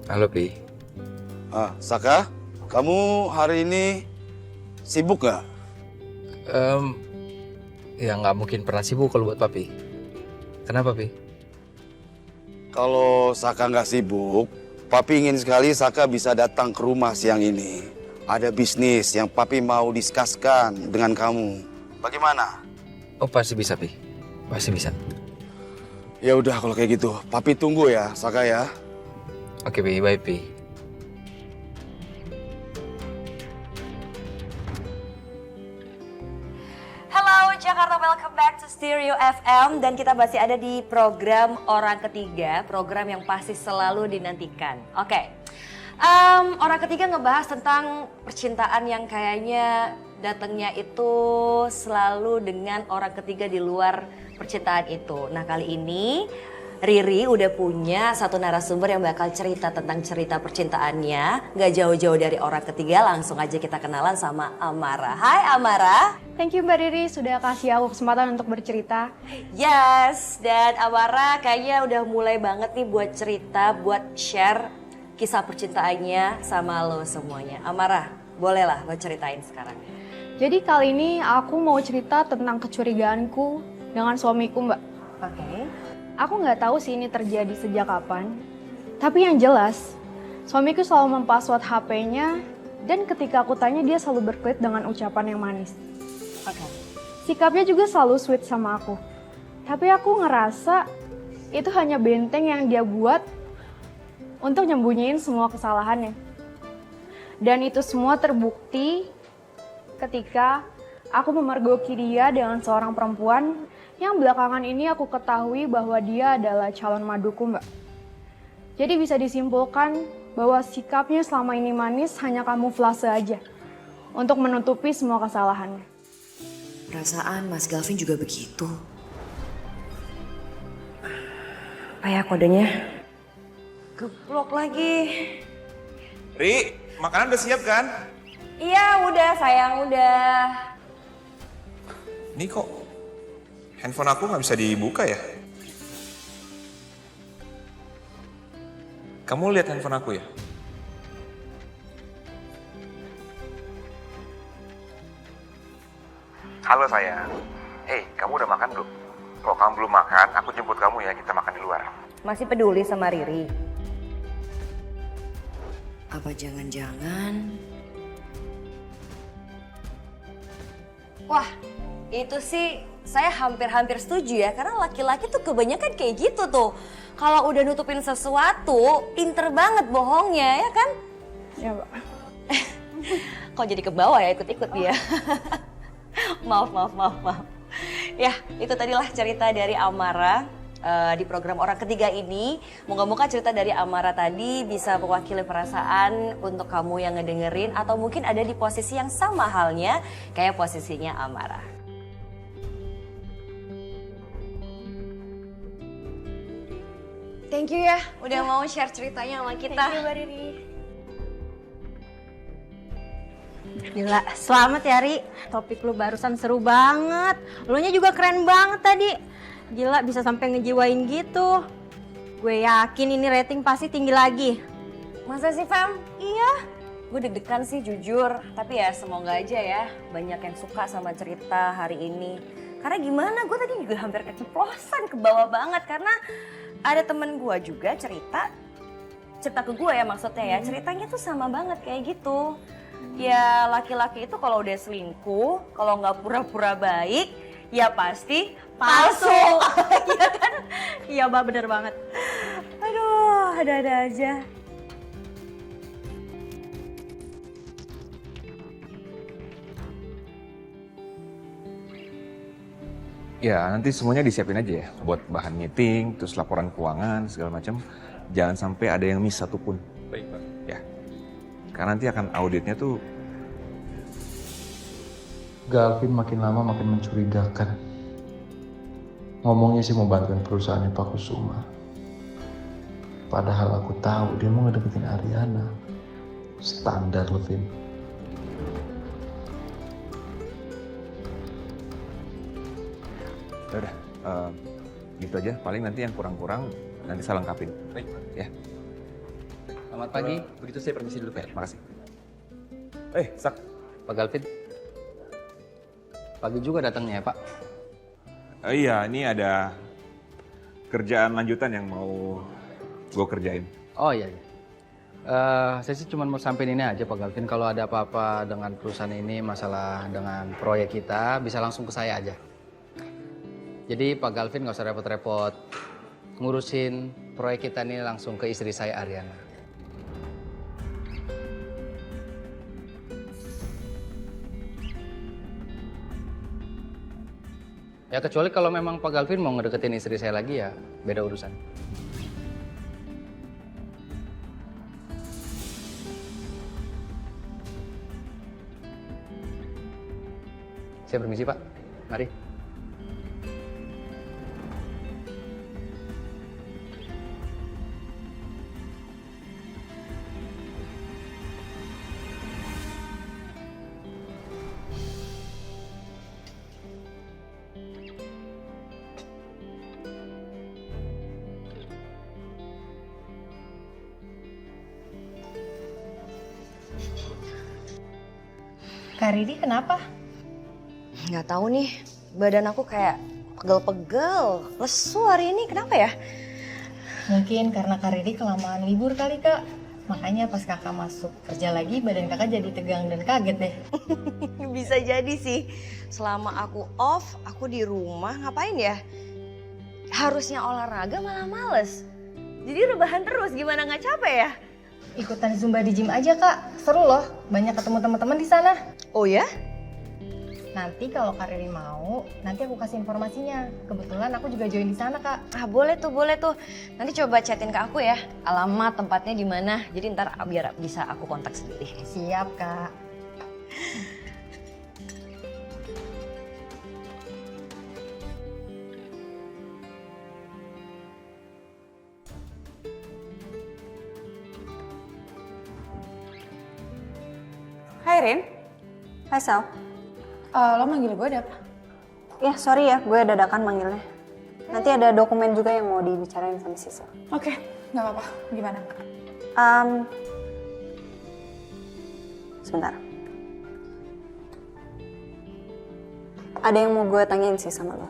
Halo, Pi. Saka, kamu hari ini sibuk gak? Ya nggak mungkin pernah sibuk kalau buat Papi. Kenapa, Pi? Kalau Saka nggak sibuk, Papi ingin sekali Saka bisa datang ke rumah siang ini. Ada bisnis yang Papi mau diskusikan dengan kamu. Bagaimana? Oh, pasti bisa, Pi. Pasti bisa. Ya udah kalau kayak gitu, Papi tunggu ya, Saka ya. Oke, Pi. Bye, Pi. Halo Jakarta, welcome back to Stereo FM. Dan kita masih ada di program Orang Ketiga, program yang pasti selalu dinantikan. Oke, Orang Ketiga ngebahas tentang percintaan yang kayaknya datangnya itu selalu dengan orang ketiga di luar percintaan itu. Nah kali ini Riri udah punya satu narasumber yang bakal cerita tentang cerita percintaannya. Gak jauh-jauh dari orang ketiga, langsung aja kita kenalan sama Amara. Hai Amara. Thank you Mbak Riri sudah kasih aku kesempatan untuk bercerita. Yes, dan Amara kayaknya udah mulai banget nih buat cerita, buat share kisah percintaannya sama lo semuanya. Amara, bolehlah lo ceritain sekarang. Jadi kali ini aku mau cerita tentang kecurigaanku dengan suamiku Mbak. Oke. Aku nggak tahu sih ini terjadi sejak kapan, tapi yang jelas suamiku selalu mempassword HP-nya dan ketika aku tanya dia selalu berkelit dengan ucapan yang manis. Sikapnya juga selalu sweet sama aku, tapi aku ngerasa itu hanya benteng yang dia buat untuk nyembunyiin semua kesalahannya. Dan itu semua terbukti ketika aku memergoki dia dengan seorang perempuan yang belakangan ini aku ketahui bahwa dia adalah calon maduku, Mbak. Jadi bisa disimpulkan bahwa sikapnya selama ini manis hanya kamuflase aja untuk menutupi semua kesalahannya. Perasaan Mas Galvin juga begitu. Apa ya kodenya? Geblok lagi. Ri, makanan udah siap kan? Iya udah sayang, udah. Ini kok handphone aku nggak bisa dibuka ya? Kamu lihat handphone aku ya? Halo sayang. Hey, kamu udah makan belum? Kalau kamu belum makan, aku jemput kamu ya, kita makan di luar. Masih peduli sama Riri? Apa jangan-jangan... Wah, itu sih saya hampir-hampir setuju ya, karena laki-laki tuh kebanyakan kayak gitu tuh. Kalau udah nutupin sesuatu, pinter banget bohongnya, ya kan? Ya, Mbak. Kok jadi ke bawah ya, ikut-ikut dia? Maaf. Ya, itu tadilah cerita dari Amara di program Orang Ketiga ini. Moga-moga cerita dari Amara tadi bisa mewakili perasaan untuk kamu yang ngedengerin, atau mungkin ada di posisi yang sama halnya kayak posisinya Amara. Thank you ya, udah mau share ceritanya sama kita. Thank you, Mbak Riri. Gila, selamat ya Ri. Topik lu barusan seru banget. Lu nya juga keren banget tadi. Gila, bisa sampai ngejiwain gitu. Gue yakin ini rating pasti tinggi lagi. Masa sih, Fem? Iya. Gue deg-degan sih jujur. Tapi ya semoga aja ya banyak yang suka sama cerita hari ini. Karena gimana, gue tadi juga hampir keceplosan ke bawah banget. Karena ada temen gue juga cerita ke gue ya maksudnya ya. Ceritanya tuh sama banget kayak gitu. Ya laki-laki itu kalau udah selingkuh, kalau nggak pura-pura baik, ya pasti palsu. Iya kan? Iya Mbak, bener banget. Aduh, ada-ada aja. Ya nanti semuanya disiapin aja ya, buat bahan meeting, terus laporan keuangan, segala macam. Jangan sampai ada yang miss satupun. Baik Pak. Ya, karena nanti akan auditnya tuh. Galvin makin lama makin mencurigakan. Ngomongnya sih mau bantuin perusahaannya Pak Kusuma. Padahal aku tahu dia mau ngedeketin Ariana. Standar loh, Vin. Udah, gitu aja. Paling nanti yang kurang-kurang nanti saya lengkapin. Baik, ya. Selamat pagi. Begitu saya permisi dulu, Pak. Makasih. Sak. Pak Galvin. Pagi juga datangnya ya, Pak? Iya, ini ada kerjaan lanjutan yang mau gue kerjain. Oh iya. Saya sih cuma mau sampein ini aja Pak Galvin. Kalau ada apa-apa dengan perusahaan ini, masalah dengan proyek kita, bisa langsung ke saya aja. Jadi Pak Galvin nggak usah repot-repot ngurusin proyek kita ini, langsung ke istri saya Ariana. Ya kecuali kalau memang Pak Galvin mau ngedeketin istri saya lagi, ya beda urusan. Saya permisi Pak, mari. Kak Riri kenapa? Nggak tahu nih, badan aku kayak pegel-pegel, lesu hari ini. Kenapa ya? Mungkin karena Kak Riri kelamaan libur kali Kak. Makanya pas kakak masuk kerja lagi, badan kakak jadi tegang dan kaget deh. Bisa jadi sih. Selama aku off, aku di rumah ngapain ya? Harusnya olahraga malah males. Jadi rebahan terus, gimana nggak capek ya? Ikutan Zumba di gym aja Kak, seru loh. Banyak ketemu teman-teman di sana. Oh ya? Nanti kalau Kak Riri mau, nanti aku kasih informasinya. Kebetulan aku juga join di sana Kak. Ah boleh tuh, boleh tuh. Nanti coba chatin ke aku ya, alamat tempatnya di mana. Jadi ntar biar bisa aku kontak sendiri. Siap Kak. Hai Rin. Hai Sal. Lo manggil gue ada apa? Ya sorry ya, gue dadakan manggilnya. Nanti ada dokumen juga yang mau dibicarain sama Sisil. Oke, nggak apa-apa. Gimana? Sebentar. Ada yang mau gue tanyain sih sama lo.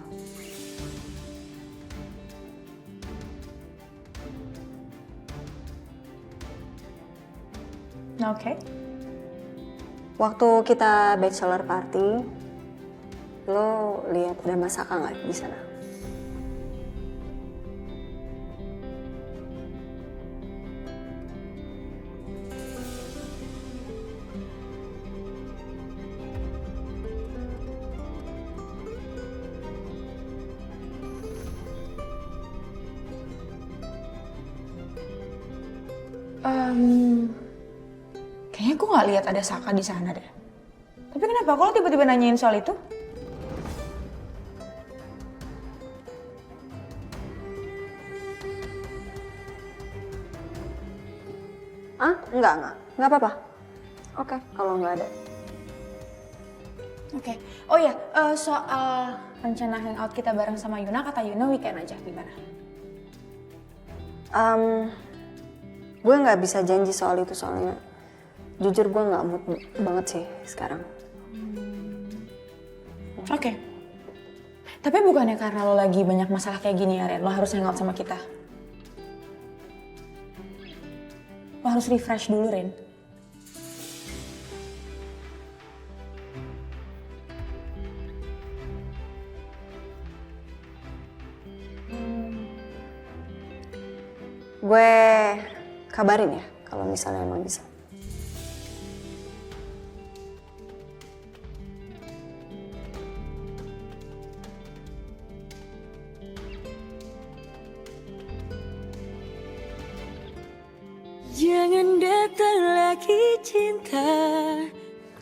Oke. Waktu kita bachelor party, lo lihat ada Masaka nggak di sana? Kayaknya gue nggak lihat ada Saka di sana deh. Tapi kenapa kalau tiba-tiba nanyain soal itu? Nggak apa-apa. Oke, kalau nggak ada. Oke. Oh ya, soal rencana hangout kita bareng sama Yuna, kata Yuna weekend aja, gimana? Gue nggak bisa janji soal itu soalnya. Jujur gue nggak mood banget sih sekarang. Oke. Tapi bukannya karena lo lagi banyak masalah kayak gini ya, Ren, lo harus hangout sama kita. Lo harus refresh dulu, Ren. Gue kabarin ya kalau misalnya emang bisa. Jangan datang lagi cinta.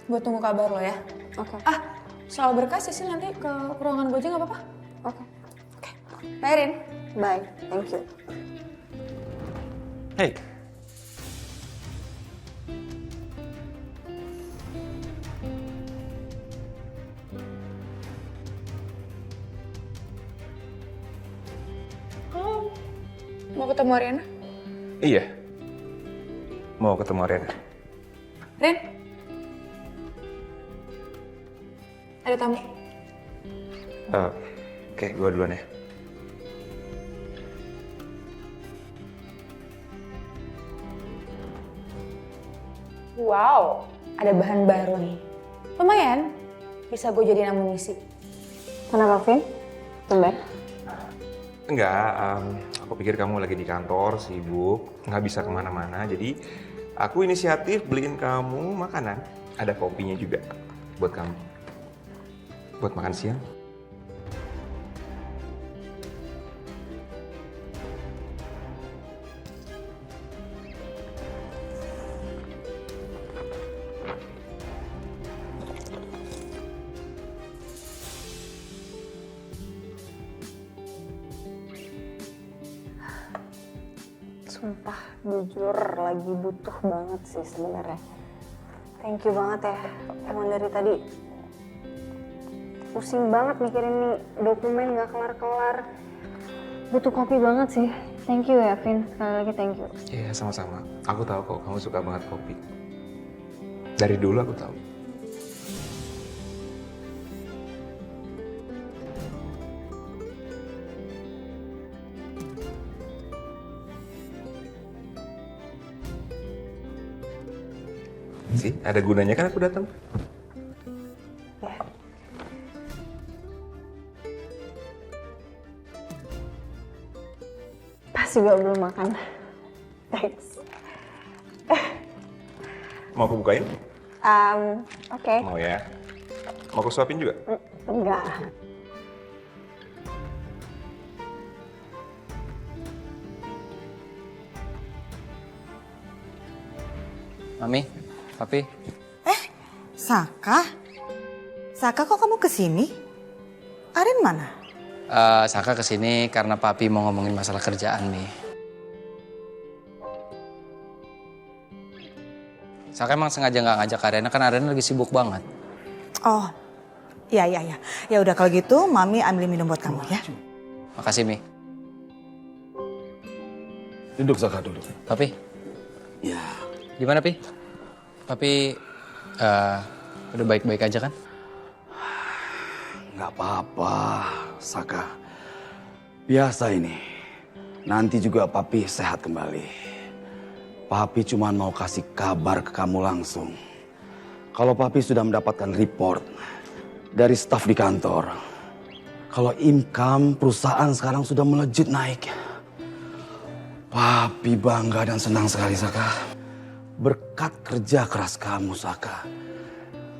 Gue tunggu kabar lo ya. Oke. Soal berkas sih nanti ke ruangan gue aja nggak apa-apa? Oke. Bye, Rin. Bye. Thank you. Hey. Mau ketemu Ariana? Iya. Mau ketemu Ariana. Rin? Ada tamu. Oke, gue duluan ya. Wow, ada bahan baru nih. Lumayan, bisa gue jadiin amunisi. Kenapa, Vin? Tumben? Enggak, aku pikir kamu lagi di kantor, sibuk, nggak bisa kemana-mana. Jadi aku inisiatif beliin kamu makanan. Ada kopinya juga buat kamu. Buat makan siang. Sumpah, jujur lagi butuh banget sih sebenarnya. Thank you banget ya. Emang dari tadi pusing banget mikirin nih dokumen gak kelar-kelar. Butuh kopi banget sih. Thank you ya, Vin. Sekali lagi thank you. Iya, sama-sama. Aku tahu kok kamu suka banget kopi. Dari dulu aku tahu. Sih, ada gunanya kan aku datang. Ya. Pas juga belum makan. Thanks. Mau aku bukain? Oke. Mau ya? Mau aku suapin juga? Enggak. Mami, Papi. Saka? Saka kok kamu kesini? Arin mana? Saka kesini karena Papi mau ngomongin masalah kerjaan nih. Saka emang sengaja nggak ngajak Arena, kan Arena lagi sibuk banget. Oh, iya. Ya udah kalau gitu, Mami ambil minum buat kamu ya. Makasih, Mi. Duduk, Saka, duduk. Papi. Ya. Gimana, Pi? Papi udah baik-baik aja kan? Nggak apa-apa, Saka. Biasa ini. Nanti juga Papi sehat kembali. Papi cuma mau kasih kabar ke kamu langsung. Kalau Papi sudah mendapatkan report dari staf di kantor. Kalau income perusahaan sekarang sudah melejit naik. Papi bangga dan senang sekali, Saka. Berkat kerja keras kamu, Saka.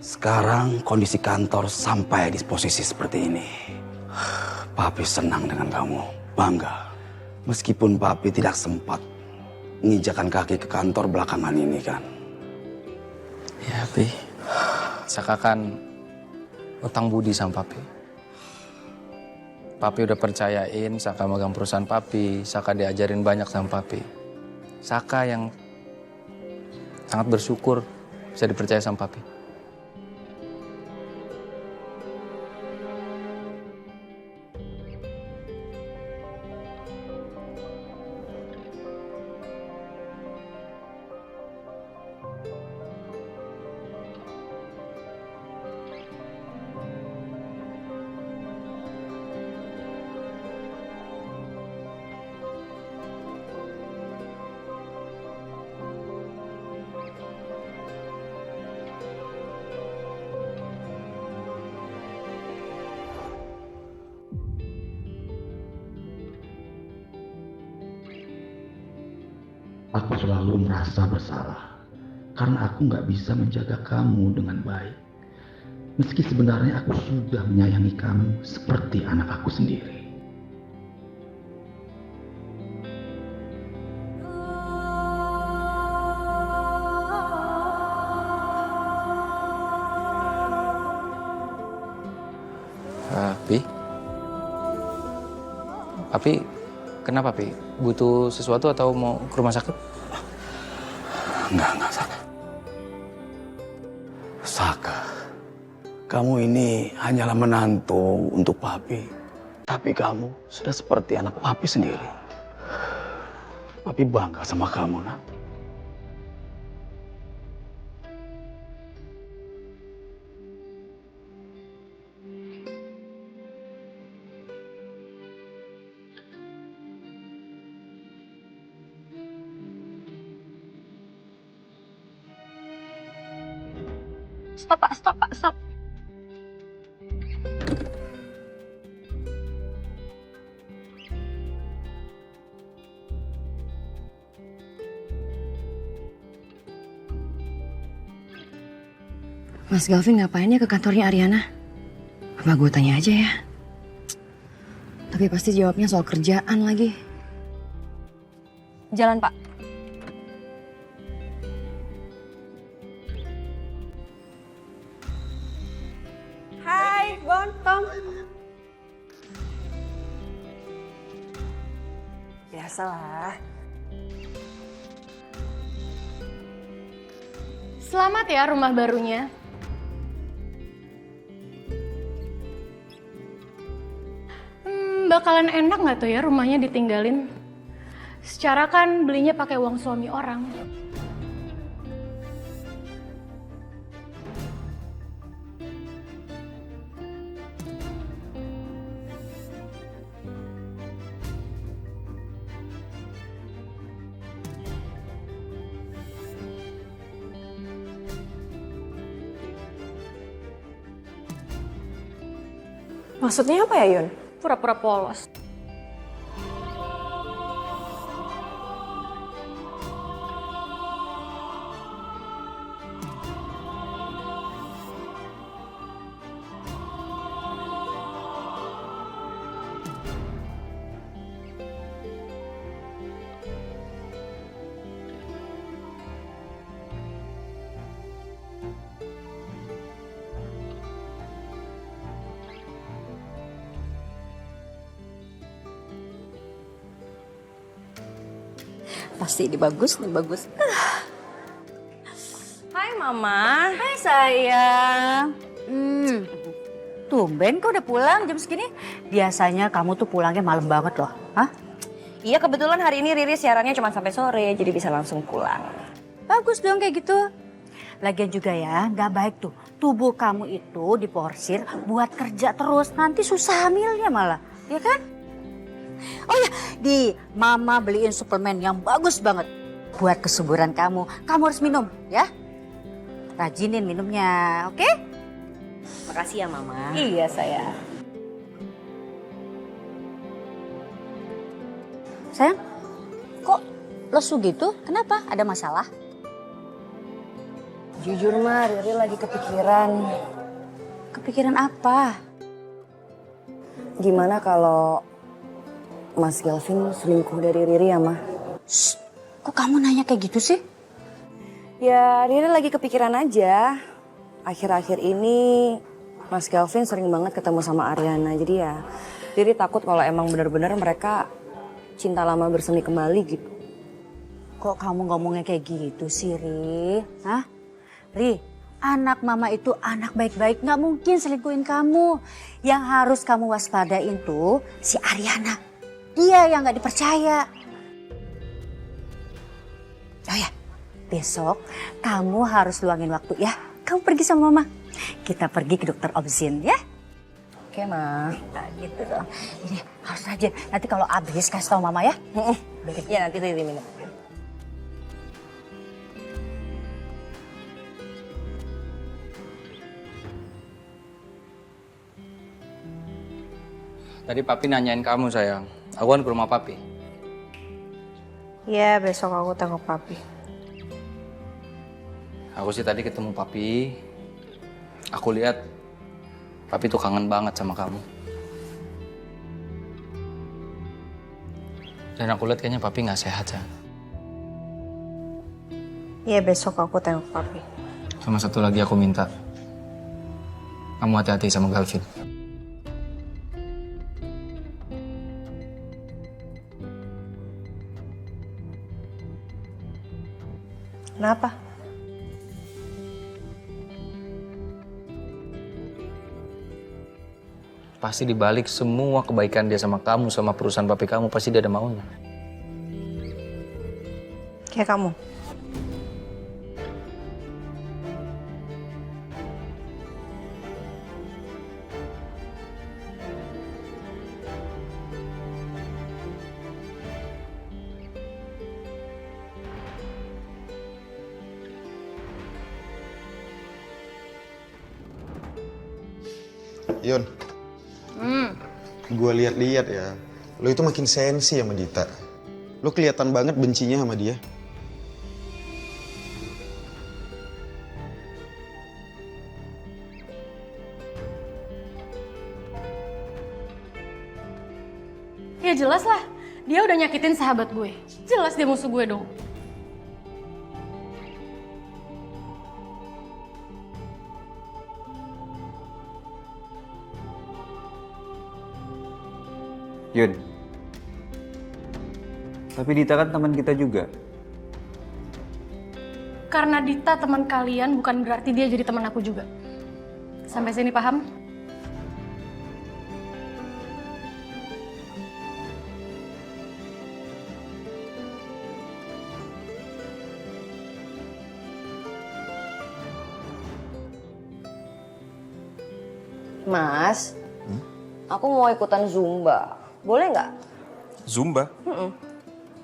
Sekarang kondisi kantor sampai di posisi seperti ini. Papi senang dengan kamu, bangga. Meskipun Papi tidak sempat menginjakan kaki ke kantor belakangan ini kan. Ya, Pi. Saka kan utang budi sama Papi. Papi udah percayain Saka megang perusahaan Papi. Saka diajarin banyak sama Papi. Saka yang sangat bersyukur bisa dipercaya sama Papi. Aku selalu merasa bersalah karena aku nggak bisa menjaga kamu dengan baik. Meski sebenarnya aku sudah menyayangi kamu seperti anak aku sendiri. Pi? Papi, kenapa Pi? Butuh sesuatu atau mau ke rumah sakit? Enggak, Saka. Saka, kamu ini hanyalah menantu untuk Papi. Tapi kamu sudah seperti anak Papi sendiri. Papi bangga sama kamu, nak. Stop, Pak, stop. Mas Galvin ngapain ya ke kantornya Ariana? Apa gue tanya aja ya? Tapi pasti jawabnya soal kerjaan lagi. Jalan, Pak. Hai, Bon, Tom. Biasalah. Selamat ya rumah barunya. Bakalan enak nggak tuh ya rumahnya ditinggalin? Secara kan belinya pakai uang suami orang. Maksudnya apa ya, Yun? Pura-pura polos. pasti ini bagus, ini bagus. Hai Mama. Hai sayang. Tumben kau udah pulang jam segini. Biasanya kamu tuh pulangnya malam banget loh. Hah? Iya kebetulan hari ini Riri siarannya cuma sampai sore, jadi bisa langsung pulang. Bagus dong kayak gitu. Lagian juga ya, nggak baik tuh. Tubuh kamu itu diporsir buat kerja terus. Nanti susah hamilnya malah, ya kan? Oh ya, di Mama beliin suplemen yang bagus banget. Buat kesuburan kamu. Kamu harus minum ya. Rajinin minumnya, oke? Makasih ya Mama. Iya sayang. Sayang, kok lesu gitu? Kenapa? Ada masalah? Jujur mah Riri lagi kepikiran. Kepikiran apa? Gimana kalau Mas Galvin selingkuh dari Riri ya Ma? Shh, kok kamu nanya kayak gitu sih? Ya Riri lagi kepikiran aja. Akhir-akhir ini Mas Galvin sering banget ketemu sama Ariana. Jadi ya Riri takut kalau emang benar-benar mereka cinta lama bersemi kembali gitu. Kok kamu ngomongnya kayak gitu sih, Ri? Hah? Ri, anak Mama itu anak baik-baik, nggak mungkin selingkuhin kamu. Yang harus kamu waspadain tuh si Ariana. Dia yang nggak dipercaya. Oh ya, besok kamu harus luangin waktu ya. Kamu pergi sama Mama. Kita pergi ke dokter Obzin ya. Oke Ma. Nah, gitu dong. Ini harus rajin. Nanti kalau habis kasih tau Mama ya. Iya nanti Riri minum. Tadi Papi nanyain kamu sayang. Aku kan ke rumah Papi. Iya, besok aku tengok Papi. Aku sih tadi ketemu Papi. Aku lihat Papi tuh kangen banget sama kamu. Dan aku lihat kayaknya Papi nggak sehat ya. Iya, besok aku tengok Papi. Sama satu lagi aku minta. Kamu hati-hati sama Galvin. Kenapa? Pasti dibalik semua kebaikan dia sama kamu, sama perusahaan papi kamu, pasti dia ada maunya. Kayak kamu. Yun, gue lihat-lihat ya, lo itu makin sensi sama Dita. Lo kelihatan banget bencinya sama dia. Ya jelas lah, dia udah nyakitin sahabat gue. Jelas dia musuh gue dong. Yun. Tapi Dita kan teman kita juga. Karena Dita teman kalian bukan berarti dia jadi teman aku juga. Sampai sini paham? Mas, aku mau ikutan Zumba. Boleh nggak? Zumba?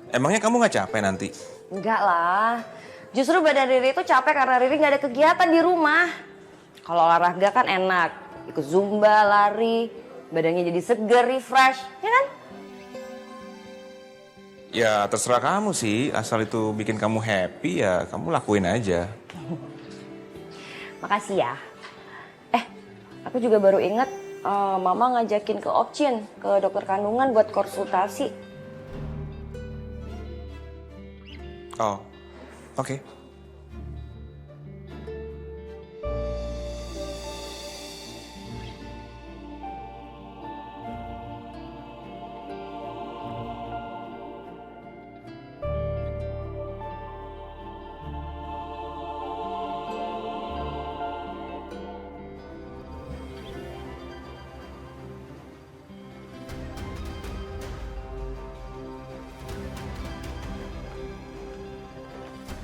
Emangnya kamu nggak capek nanti? Enggak lah. Justru badan Riri itu capek karena Riri nggak ada kegiatan di rumah. Kalau olahraga kan enak. Ikut Zumba, lari, badannya jadi seger, refresh, ya kan? Ya terserah kamu sih, asal itu bikin kamu happy ya kamu lakuin aja. Makasih ya. Aku juga baru ingat Mama ngajakin ke Opcin, ke dokter kandungan buat konsultasi. Oh, oke.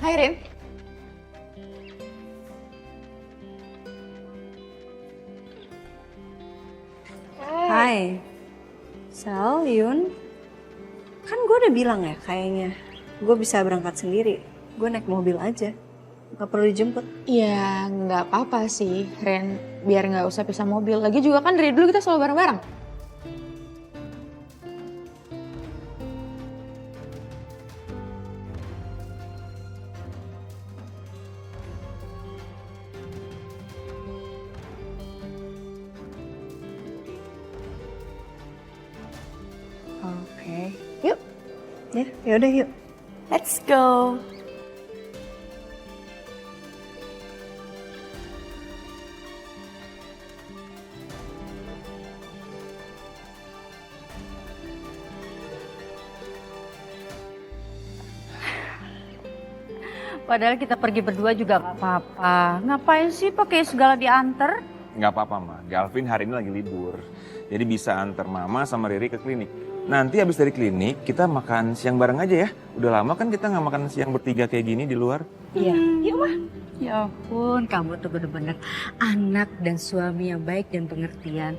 Hai Rin. Hai. Sal, Yun. Kan gue udah bilang ya kayaknya gue bisa berangkat sendiri. Gue naik mobil aja. Gak perlu dijemput. Ya nggak apa-apa sih Ren, biar nggak usah pisah mobil. Lagi juga kan dari dulu kita selalu bareng-bareng. Oke. Yuk. Ya udah yuk. Let's go. Padahal kita pergi berdua juga gak apa-apa. Ngapain sih pakai segala diantar? Nggak apa-apa, Ma. Galvin hari ini lagi libur. Jadi bisa antar Mama sama Riri ke klinik. Nanti habis dari klinik, kita makan siang bareng aja ya. Udah lama kan kita nggak makan siang bertiga kayak gini di luar. Iya. Yuk, Mah. Ya ampun, kamu tuh bener-bener anak dan suami yang baik dan pengertian.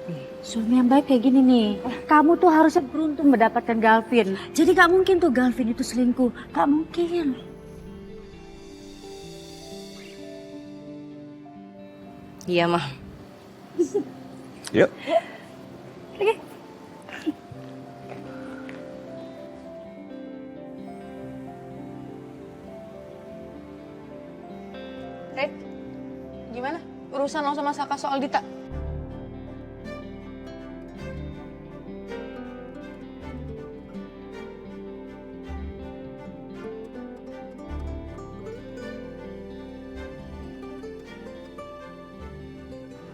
Nih, suami yang baik kayak gini nih. Kamu tuh harusnya beruntung mendapatkan Galvin. Jadi gak mungkin tuh Galvin itu selingkuh. Gak mungkin. Iya, Mah. Yuk. Oke. Ren, gimana urusan lo sama Saka soal Dita?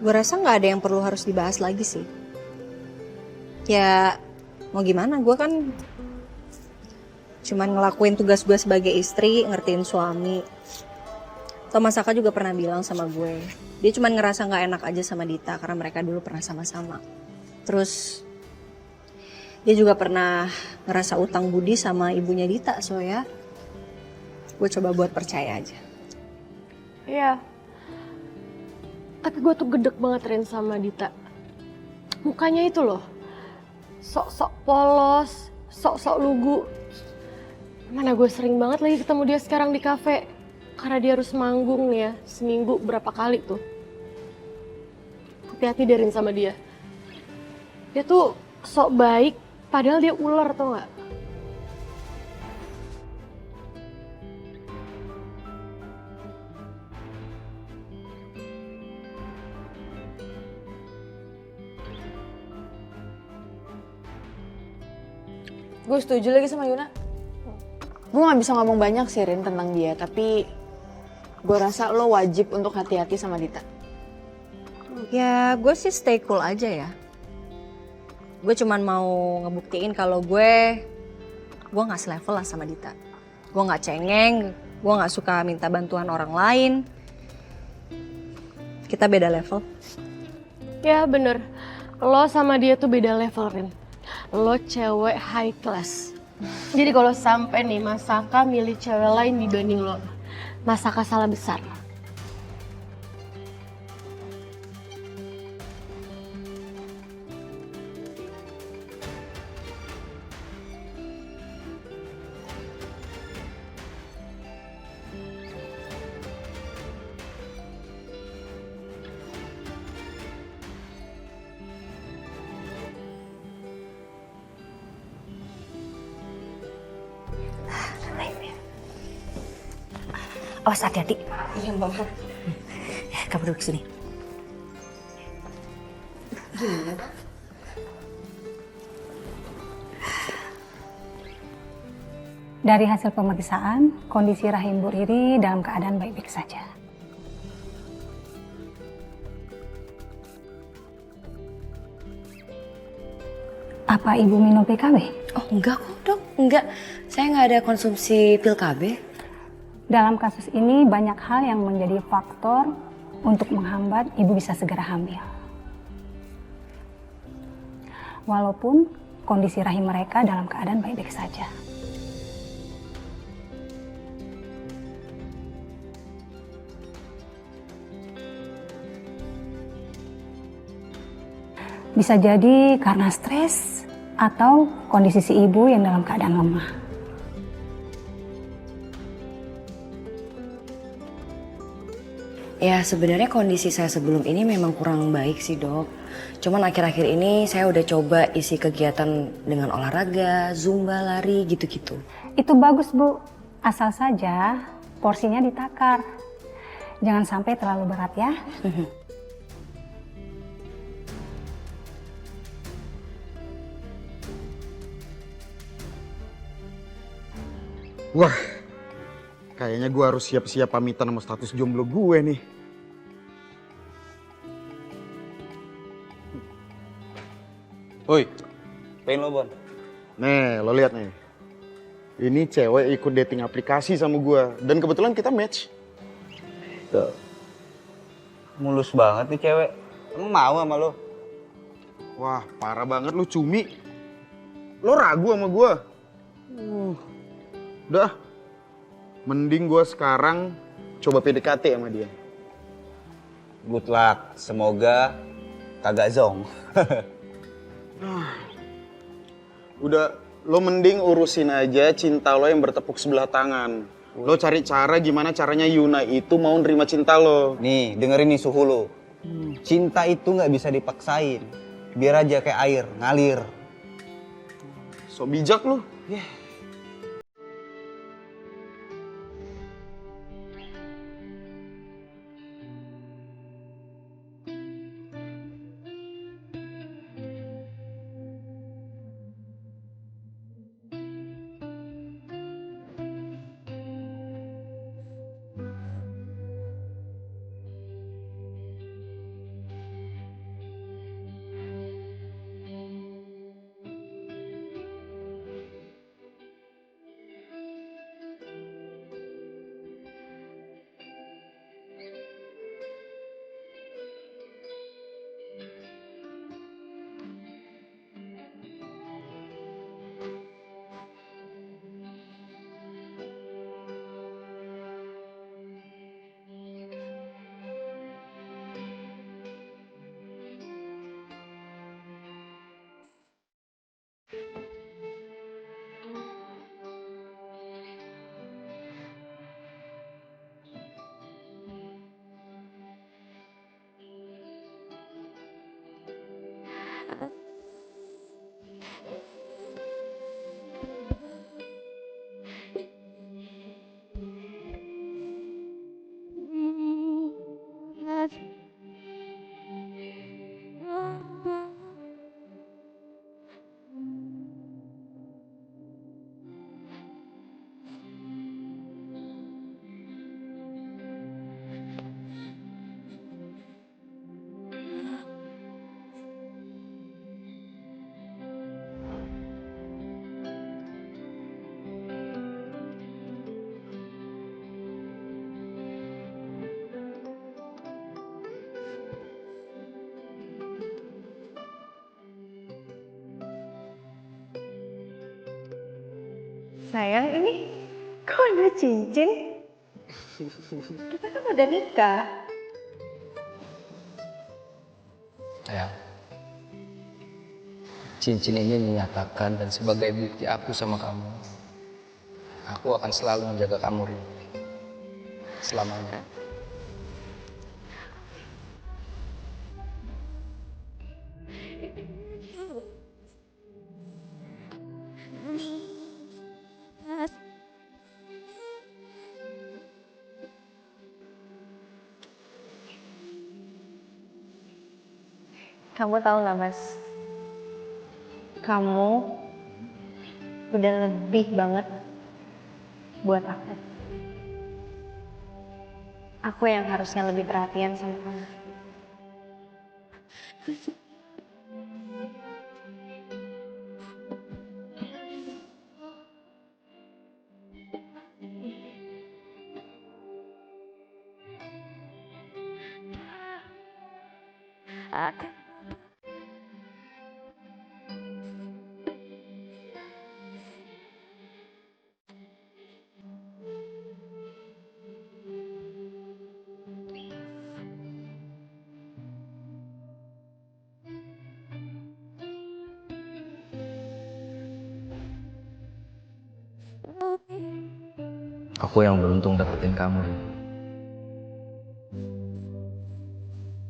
Gue rasa nggak ada yang perlu harus dibahas lagi sih. Ya mau gimana, gue kan cuman ngelakuin tugas gue sebagai istri, ngertiin suami. Thomas Saka juga pernah bilang sama gue, dia cuman ngerasa nggak enak aja sama Dita karena mereka dulu pernah sama-sama. Terus dia juga pernah ngerasa utang budi sama ibunya Dita, so ya gue coba buat percaya aja. Iya. Tapi gue tuh gedek banget Ren sama Dita. Mukanya itu loh, sok-sok polos, sok-sok lugu. Mana gue sering banget lagi ketemu dia sekarang di kafe. Karena dia harus manggung nih ya, seminggu berapa kali tuh. Hati-hati Rin sama dia. Dia tuh sok baik, padahal dia ular tau gak? Gue setuju lagi sama Yuna. Gue gak bisa ngomong banyak sih Rin tentang dia, tapi gue rasa lo wajib untuk hati-hati sama Dita. Ya gue sih stay cool aja ya. Gue cuman mau ngebuktiin kalau gue gak selevel lah sama Dita. Gue gak cengeng, gue gak suka minta bantuan orang lain. Kita beda level. Ya bener, lo sama dia tuh beda level Rin. Lo cewek high class. Jadi kalau sampai nih Mas Saka milih cewek lain dibanding lo, Mas Saka salah besar. Awas hati-hati. Iya, Mbak. Kamu duduk sini. Gimana, Pak? Dari hasil pemeriksaan, kondisi rahim Bu Riri dalam keadaan baik-baik saja. Apa Ibu minum PKB? Oh enggak kok dok, enggak. Saya nggak ada konsumsi pil KB. Dalam kasus ini banyak hal yang menjadi faktor untuk menghambat Ibu bisa segera hamil. Walaupun kondisi rahim mereka dalam keadaan baik-baik saja. Bisa jadi karena stres atau kondisi si ibu yang dalam keadaan lemah. Ya sebenarnya kondisi saya sebelum ini memang kurang baik sih dok. Cuman akhir-akhir ini saya udah coba isi kegiatan dengan olahraga, zumba, lari gitu-gitu. Itu bagus Bu, asal saja porsinya ditakar. Jangan sampai terlalu berat ya. Wah, kayaknya gue harus siap-siap pamitan sama status jomblo gue nih. Woi, pengen lo Bon? Nih, lo lihat nih. Ini cewek ikut dating aplikasi sama gue. Dan kebetulan kita match. Tuh. Mulus banget nih cewek. Emang mau sama lo? Wah, parah banget lu cumi. Lo ragu sama gue. Udah, mending gue sekarang coba PDKT sama dia. Good luck, semoga kagak zong. Udah, lo mending urusin aja cinta lo yang bertepuk sebelah tangan. Lo cari cara gimana caranya Yuna itu mau nerima cinta lo. Nih, dengerin nih suhu lo. Cinta itu nggak bisa dipaksain. Biar aja kayak air, ngalir. So bijak lo. Sayang, ini kok ada cincin? Kita kan udah nikah. Sayang, cincin ini menyatakan dan sebagai bukti aku sama kamu. Aku akan selalu menjaga kamu, Rin. Selamanya. Kamu tahu nggak Mas? Kamu udah lebih banget buat aku. Aku yang harusnya lebih perhatian sama kamu. Aku yang beruntung dapetin kamu.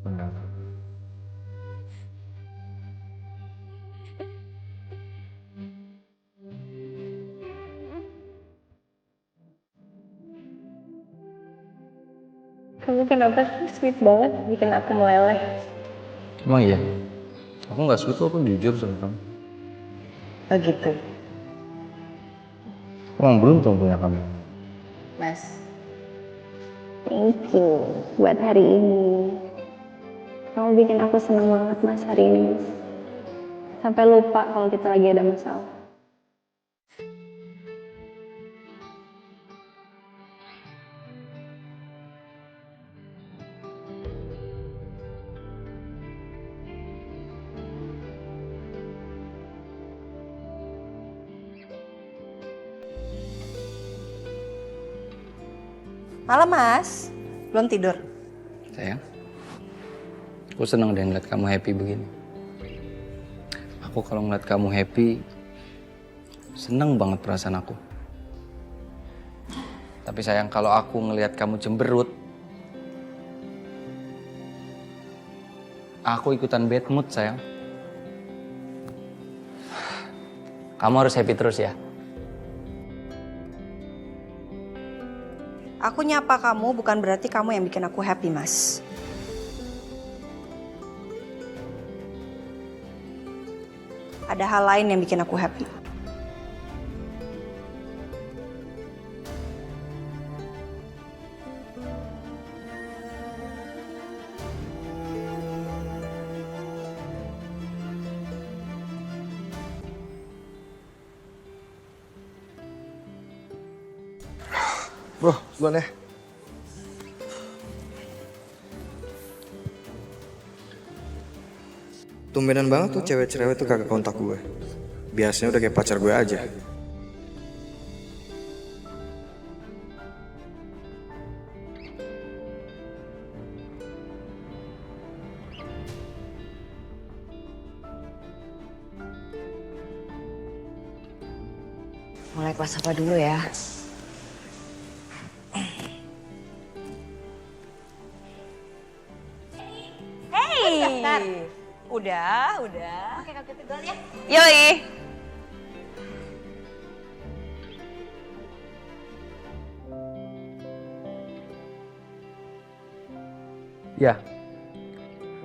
Benar. Kamu kenapa sih sweet banget bikin aku meleleh? Emang iya? Aku nggak sweet, aku jujur sama kamu. Oh gitu. Aku emang beruntung punya kamu. Mas. Thank you buat hari ini. Kamu bikin aku senang banget Mas hari ini. Sampai lupa kalau kita lagi ada masalah. Malam Mas, belum tidur? Sayang, aku senang deh ngeliat kamu happy begini. Aku kalau ngeliat kamu happy, seneng banget perasaan aku. Tapi sayang, kalau aku ngeliat kamu cemberut, aku ikutan bad mood sayang. Kamu harus happy terus ya. Aku nyapa kamu bukan berarti kamu yang bikin aku happy, Mas. Ada hal lain yang bikin aku happy. Bro, duluan ya. Tumbenan banget tuh cewek cerewet tuh kagak kontak gue. Biasanya udah kayak pacar gue aja. Mulai kelas apa dulu ya? Hey, udah. Oke, kalau gitu duluan ya. Yoi.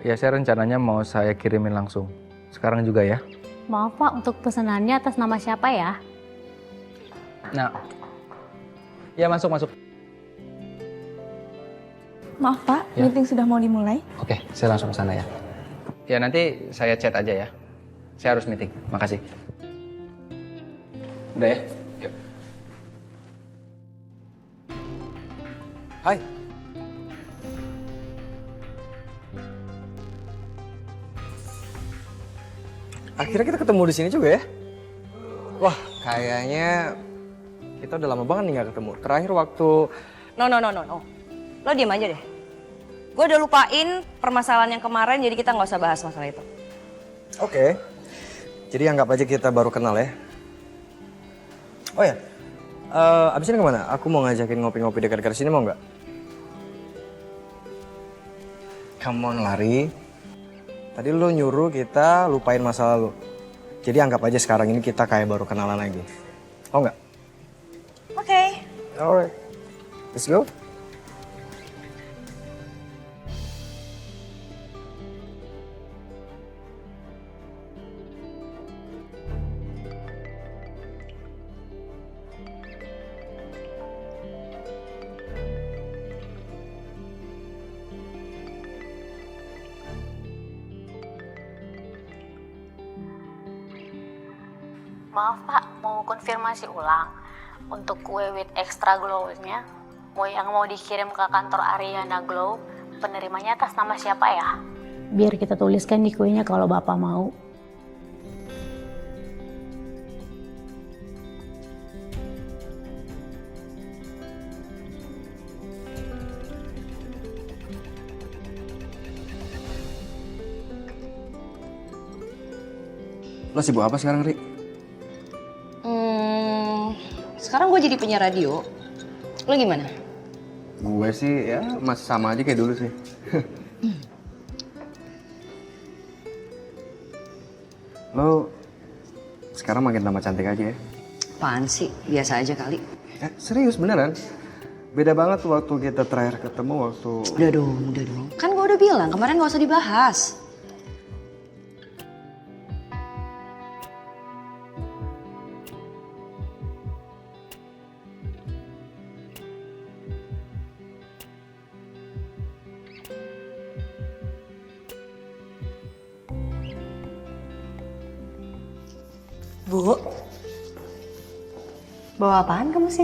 Ya saya rencananya mau saya kirimin langsung. Sekarang juga ya. Maaf Pak, untuk pesanannya atas nama siapa ya? Nah, ya masuk. Maaf Pak, Ya. meeting sudah mau dimulai. Oke, saya langsung ke sana ya. Ya nanti saya chat aja ya. Saya harus meeting. Makasih. Udah ya? Yuk. Hai. Akhirnya kita ketemu di sini juga ya. Wah, kayaknya kita udah lama banget nih gak ketemu. Terakhir waktu... No. Lo diem aja deh. Gue udah lupain permasalahan yang kemarin, jadi kita nggak usah bahas masalah itu. Oke. Jadi anggap aja kita baru kenal ya. Oh ya, abis ini kemana? Aku mau ngajakin ngopi-ngopi dekat-dekat sini, mau nggak? Come on, Lari. Tadi lo nyuruh kita lupain masa lalu. Jadi anggap aja sekarang ini kita kayak baru kenalan lagi. Mau nggak? Oke. Alright. Let's go. Maaf Pak, mau konfirmasi ulang. Untuk kue with extra glow-nya, yang mau dikirim ke kantor Ariana Glow, penerimanya atas nama siapa ya? Biar kita tuliskan di kuenya kalau Bapak mau. Lo sibuk apa sekarang, Ri? Sekarang gue jadi penyiar radio. Lo gimana? Gue sih ya masih sama aja kayak dulu sih. Lo sekarang makin tambah cantik aja ya. Apaan sih? Biasa aja kali. Serius beneran. Beda banget waktu kita terakhir ketemu waktu... Udah dong. Kan gue udah bilang kemarin gak usah dibahas. Bu, Bawa apaan kamu sih?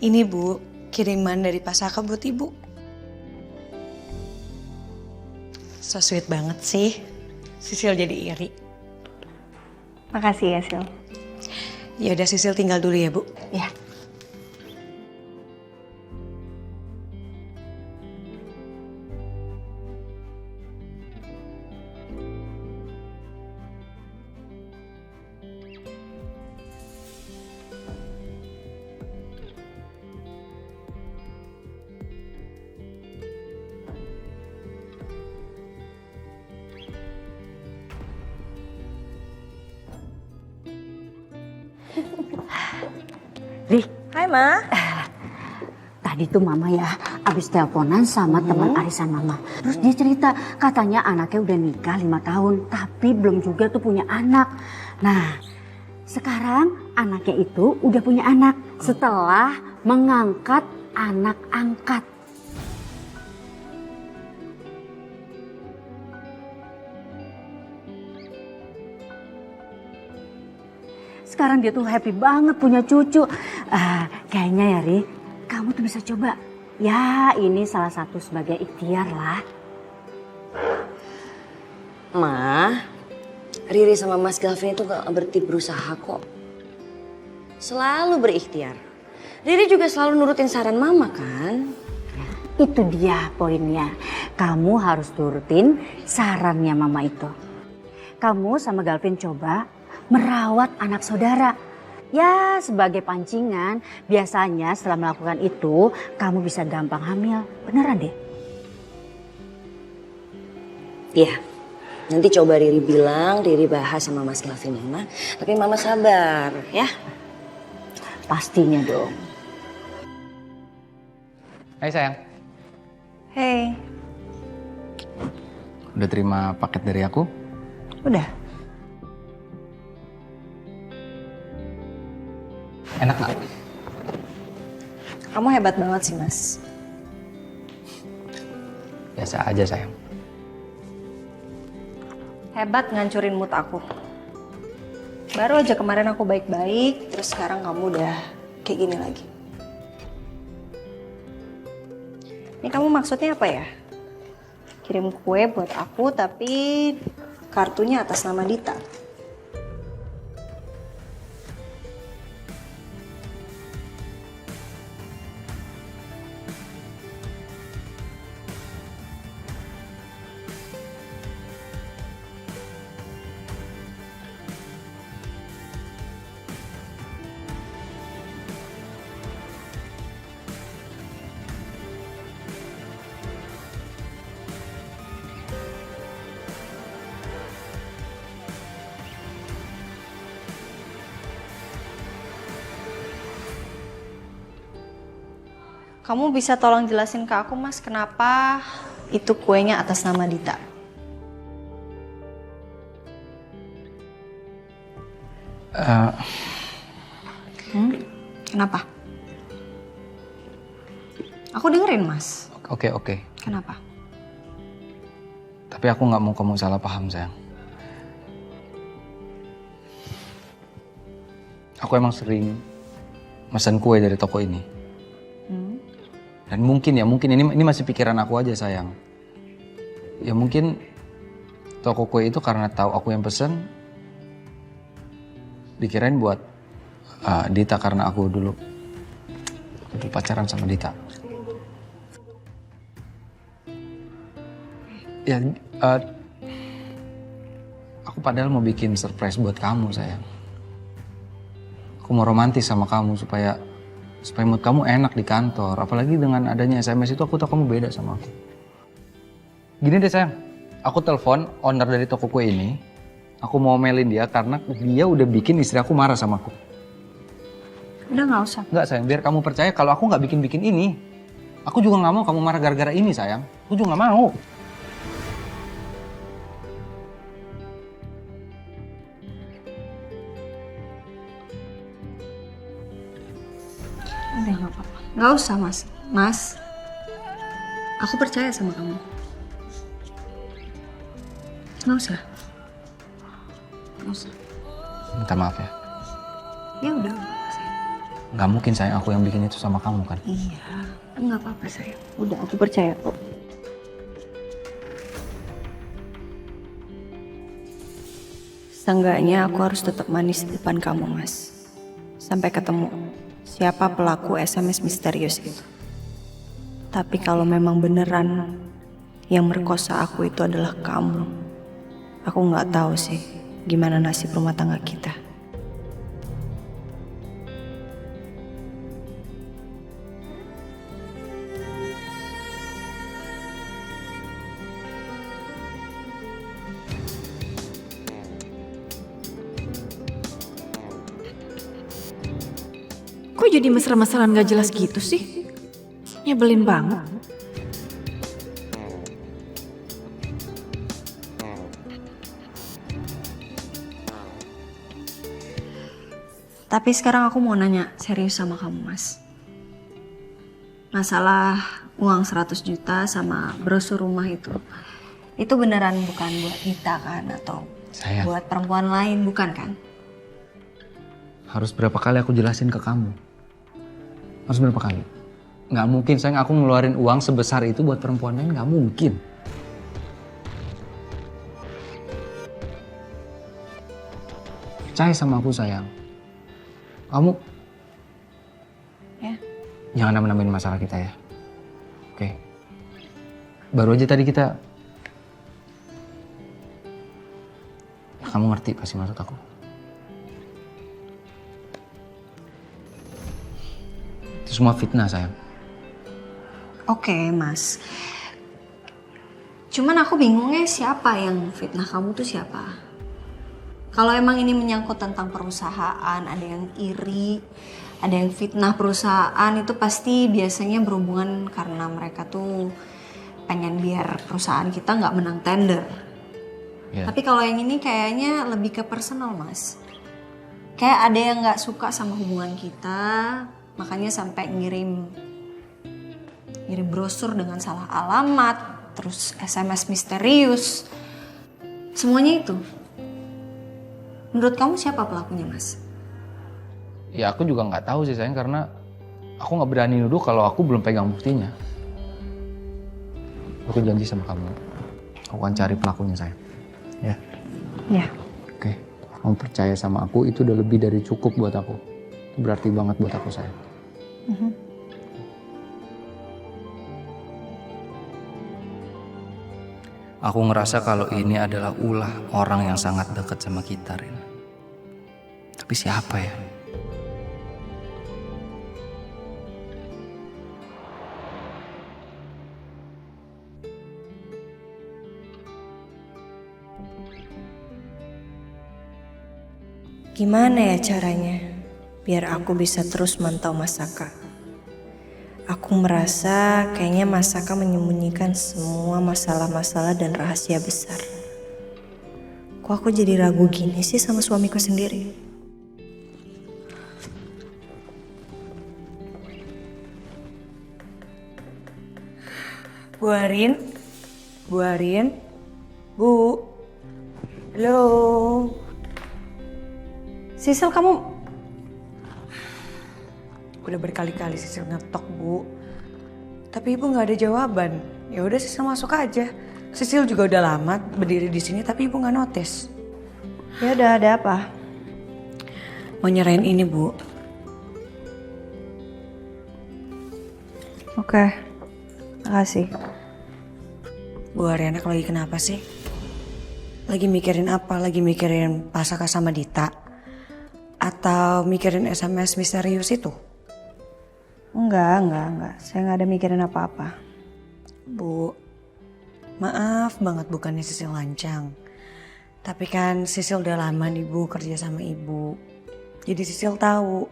ini Bu, kiriman dari Pak Saka buat Ibu. So sweet banget sih. Sisil jadi iri. Makasih ya, Sil. Ya udah Sisil tinggal dulu ya, Bu. Ya. Ri, Hai Ma. tadi tuh Mama ya abis teleponan sama teman arisan Mama. Terus dia cerita katanya anaknya udah nikah 5 tahun tapi belum juga tuh punya anak. Nah sekarang anaknya itu udah punya anak setelah mengangkat anak angkat. Sekarang dia tuh happy banget punya cucu. Kayaknya ya Ri, kamu tuh bisa coba. Ya ini salah satu sebagai ikhtiar lah. Ma, Riri sama Mas Gavin itu gak berhenti berusaha kok. Selalu berikhtiar. Riri juga selalu nurutin saran Mama kan? Itu dia poinnya. Kamu harus turutin sarannya Mama itu. Kamu sama Galvin coba merawat anak saudara. Ya sebagai pancingan, biasanya setelah melakukan itu kamu bisa gampang hamil. Beneran deh. Iya, nanti coba Riri bilang, Riri bahas sama Mas Gavin ya Ma. Tapi Mama sabar ya. Pastinya dong. Hai sayang, Hey, udah terima paket dari aku? udah. Enak gak? Kamu hebat banget sih, Mas. Biasa aja sayang. Hebat ngancurin mood aku. Baru aja kemarin aku baik-baik, terus sekarang kamu udah kayak gini lagi. Ini kamu maksudnya apa ya? Kirim kue buat aku tapi kartunya atas nama Dita. Kamu bisa tolong jelasin ke aku, Mas, kenapa itu kuenya atas nama Dita? Kenapa? Aku dengerin, Mas. Oke. Kenapa? Tapi aku nggak mau kamu salah paham sayang. Aku emang sering pesan kue dari toko ini. Dan mungkin ini masih pikiran aku aja sayang. Ya mungkin toko kue itu karena tahu aku yang pesen, dikirain buat Dita karena aku dulu pacaran sama Dita. Ya, aku padahal mau bikin surprise buat kamu sayang. Aku mau romantis sama kamu supaya Supaya mood kamu enak di kantor. Apalagi dengan adanya SMS itu aku tahu kamu beda sama aku. Gini deh sayang, aku telepon owner dari toko kue ini. Aku mau omelin dia karena dia udah bikin istri aku marah sama aku. Udah nggak usah. Nggak sayang, biar kamu percaya kalau aku nggak bikin-bikin ini. Aku juga nggak mau kamu marah gara-gara ini sayang. Aku juga nggak mau. Udah nggak apa-apa. Nggak usah mas. Mas, aku percaya sama kamu. Nggak usah. Nggak usah. Minta maaf ya. Ya udah. Nggak apa-apa, sayang. Nggak mungkin sayang aku yang bikin itu sama kamu kan? Iya. Nggak apa-apa sayang. Udah aku percaya kok. Seenggaknya aku harus tetap manis di depan kamu mas. Sampai ketemu siapa pelaku SMS misterius itu. Tapi kalau memang beneran yang merkosa aku itu adalah kamu, aku nggak tahu sih gimana nasib rumah tangga kita. Kok jadi mesra-mesraan gak jelas gitu sih? Nyebelin banget. Tapi sekarang aku mau nanya serius sama kamu mas. Masalah uang 100 juta sama brosur rumah itu beneran bukan buat Dita kan? Atau Sayang. buat perempuan lain bukan kan? Harus berapa kali aku jelasin ke kamu? Harus berapa kali? Nggak mungkin sayang aku ngeluarin uang sebesar itu buat perempuan lain, nggak mungkin. Percaya sama aku sayang. Kamu Ya. jangan nambah-nambahin masalah kita ya. Oke. Baru aja tadi kita... Kamu ngerti pasti maksud aku. Itu semua fitnah sayang. Oke mas. Cuman aku bingungnya siapa yang fitnah kamu tuh siapa? Kalau emang ini menyangkut tentang perusahaan, ada yang iri, ada yang fitnah perusahaan, itu pasti biasanya berhubungan karena mereka tuh pengen biar perusahaan kita nggak menang tender. Yeah. Tapi kalau yang ini kayaknya lebih ke personal mas. Kayak ada yang nggak suka sama hubungan kita, makanya sampai ngirim brosur dengan salah alamat, terus SMS misterius. Semuanya itu. Menurut kamu siapa pelakunya, Mas? Ya aku juga nggak tahu sih sayang karena aku nggak berani nuduh kalau aku belum pegang buktinya. Aku janji sama kamu, aku akan cari pelakunya sayang. Ya. Ya. Oke. Kamu percaya sama aku itu udah lebih dari cukup buat aku. Itu berarti banget buat aku sayang. Aku ngerasa kalau ini adalah ulah orang yang sangat dekat sama kita, Rin. Tapi siapa ya? Gimana ya caranya biar aku bisa terus mantau Mas Saka? Aku merasa kayaknya Mas Saka menyembunyikan semua masalah-masalah dan rahasia besar. Kok aku jadi ragu gini sih sama suamiku sendiri? Bu Arin, Bu, halo. Sisil, kamu udah berkali-kali Sisil ngetok, Bu. Tapi Ibu nggak ada jawaban. Ya udah Sisil masuk aja. Sisil juga udah lama berdiri di sini tapi Ibu nggak notice. Ya udah, ada apa? Mau nyerahin ini, Bu. Oke, makasih. Bu Ariana lagi kenapa sih? Lagi mikirin apa? Lagi mikirin Pak Saka sama Dita? Atau mikirin SMS misterius itu? Enggak. Saya nggak ada mikirin apa-apa. Bu, maaf banget bukannya Sisil lancang. Tapi kan Sisil udah lama nih Bu kerja sama Ibu. Jadi Sisil tahu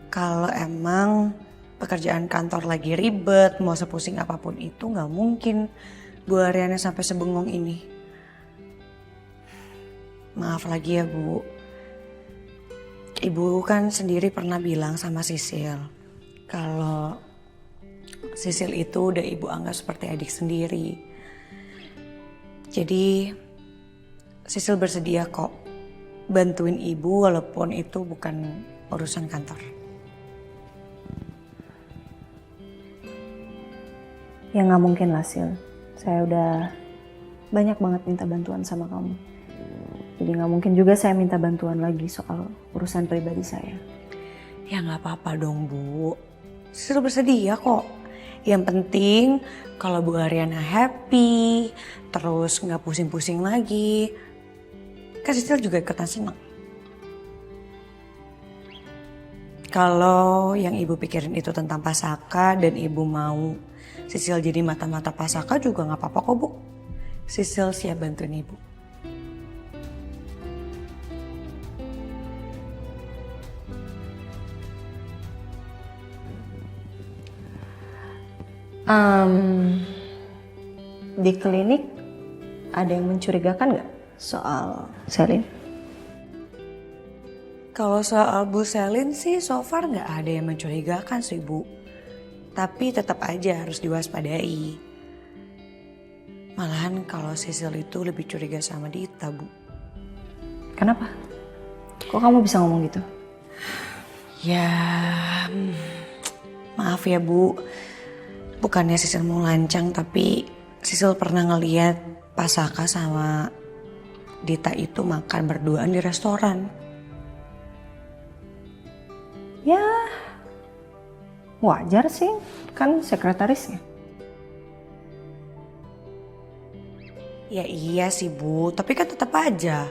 kalau emang pekerjaan kantor lagi ribet, mau sepusing apapun itu nggak mungkin Bu Ariana sampai sebengong ini. Maaf lagi ya Bu. Ibu kan sendiri pernah bilang sama Sisil kalau Sisil itu udah Ibu anggap seperti adik sendiri. Jadi Sisil bersedia kok bantuin Ibu walaupun itu bukan urusan kantor. Ya nggak mungkin lah Sil. Saya udah banyak banget minta bantuan sama kamu. Jadi nggak mungkin juga saya minta bantuan lagi soal urusan pribadi saya. Ya nggak apa-apa dong Bu. Sisil bersedia kok. Yang penting kalau Bu Ariana happy, terus nggak pusing-pusing lagi, kan Sisil juga ikutan senang. Kalau yang Ibu pikirin itu tentang Pasaka dan Ibu mau Sisil jadi mata-mata Pasaka juga nggak apa-apa kok Bu. Sisil siap bantuin Ibu. Di klinik ada yang mencurigakan nggak soal Selin? Kalau soal Bu Selin sih so far nggak ada yang mencurigakan sih Bu. Tapi tetap aja harus diwaspadai. Malahan kalau Sisil itu lebih curiga sama Dita Bu. Kenapa? Kok kamu bisa ngomong gitu? Ya, maaf ya Bu. Bukannya Sisil mau lancang, tapi Sisil pernah ngeliat Pasaka sama Dita itu makan berduaan di restoran. Ya, wajar sih, kan sekretarisnya. Ya iya sih Bu, tapi kan tetap aja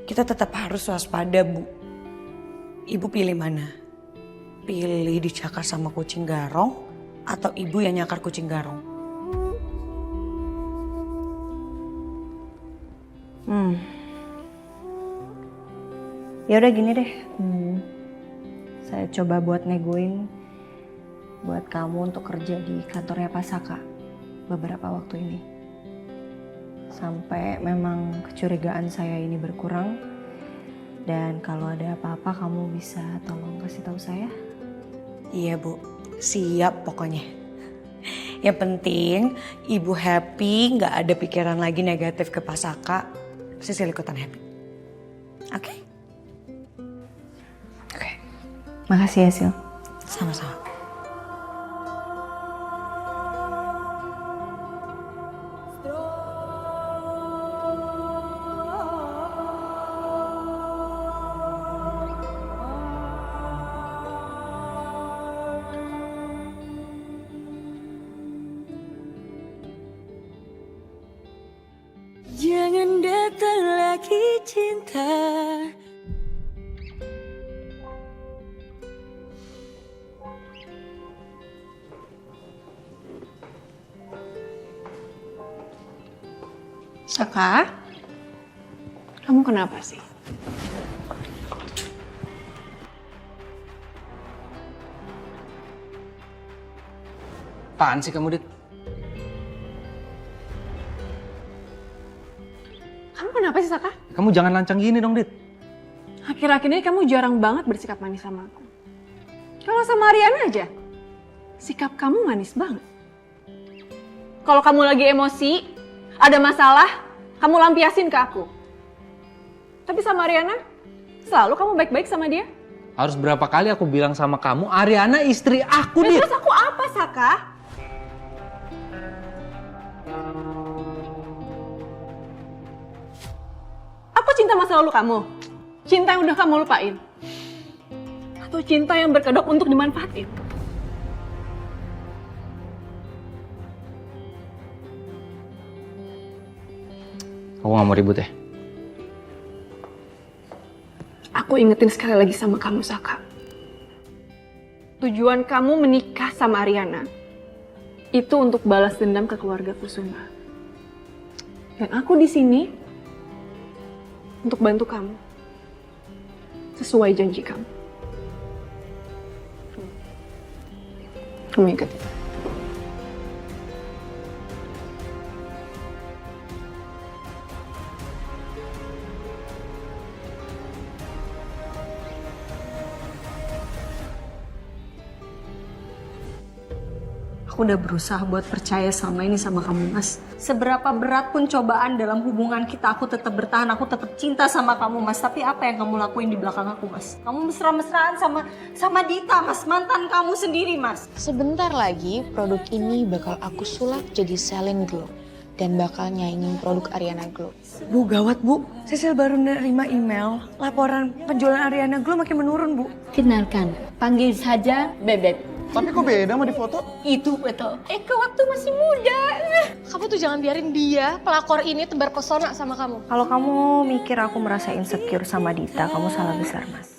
kita tetap harus waspada Bu. Ibu pilih mana? Pilih dicakar sama kucing garong atau Ibu yang nyakar kucing garong? Ya udah gini deh. Saya coba buat negoin buat kamu untuk kerja di kantornya Pasaka beberapa waktu ini. Sampai memang kecurigaan saya ini berkurang. Dan kalau ada apa-apa kamu bisa tolong kasih tahu saya. Iya Bu, siap pokoknya. Yang penting Ibu happy, nggak ada pikiran lagi negatif ke Pasaka. Sisil ikutan happy. Oke? Makasih ya Sil. Sama-sama. Jangan datang lagi cinta. Saka, kamu kenapa sih? Apaan sih kamu, Dit? Kamu kenapa sih, Saka? Kamu jangan lancang gini dong, Dit. Akhir-akhir ini kamu jarang banget bersikap manis sama aku. Kalau sama Ariana aja, sikap kamu manis banget. Kalau kamu lagi emosi, ada masalah, kamu lampiasin ke aku. Tapi sama Ariana, selalu kamu baik-baik sama dia. Harus berapa kali aku bilang sama kamu, Ariana istri aku, Dit. Terus aku apa, Saka? Apa cinta masa lalu kamu? Cinta yang udah kamu lupain? Atau cinta yang berkedok untuk dimanfaatin? Aku gak mau ribut ya? Aku ingetin sekali lagi sama kamu, Saka. tujuan kamu menikah sama Ariana itu untuk balas dendam ke keluarga Kusuma. Dan aku di sini untuk bantu kamu. Sesuai janji kamu. Kamu ingat itu. Aku udah berusaha buat percaya selama ini sama kamu, Mas. Seberapa berat pun cobaan dalam hubungan kita, aku tetap bertahan, aku tetap cinta sama kamu, Mas. Tapi apa yang kamu lakuin di belakang aku, Mas? Kamu mesra-mesraan sama Dita, Mas. Mantan kamu sendiri, Mas. Sebentar lagi produk ini bakal aku sulap jadi Selling Glow dan bakal nyaingin produk Ariana Glow. Bu, gawat Bu. Sisil baru nerima email, laporan penjualan Ariana Glow makin menurun, Bu. Kenalkan, panggil saja Bebek. Tapi kok beda sama di foto? Itu betul. Eka waktu masih muda. Kamu tuh jangan biarin dia, pelakor ini tebar pesona sama kamu. Kalau kamu mikir aku merasa insecure sama Dita, kamu salah besar, Mas.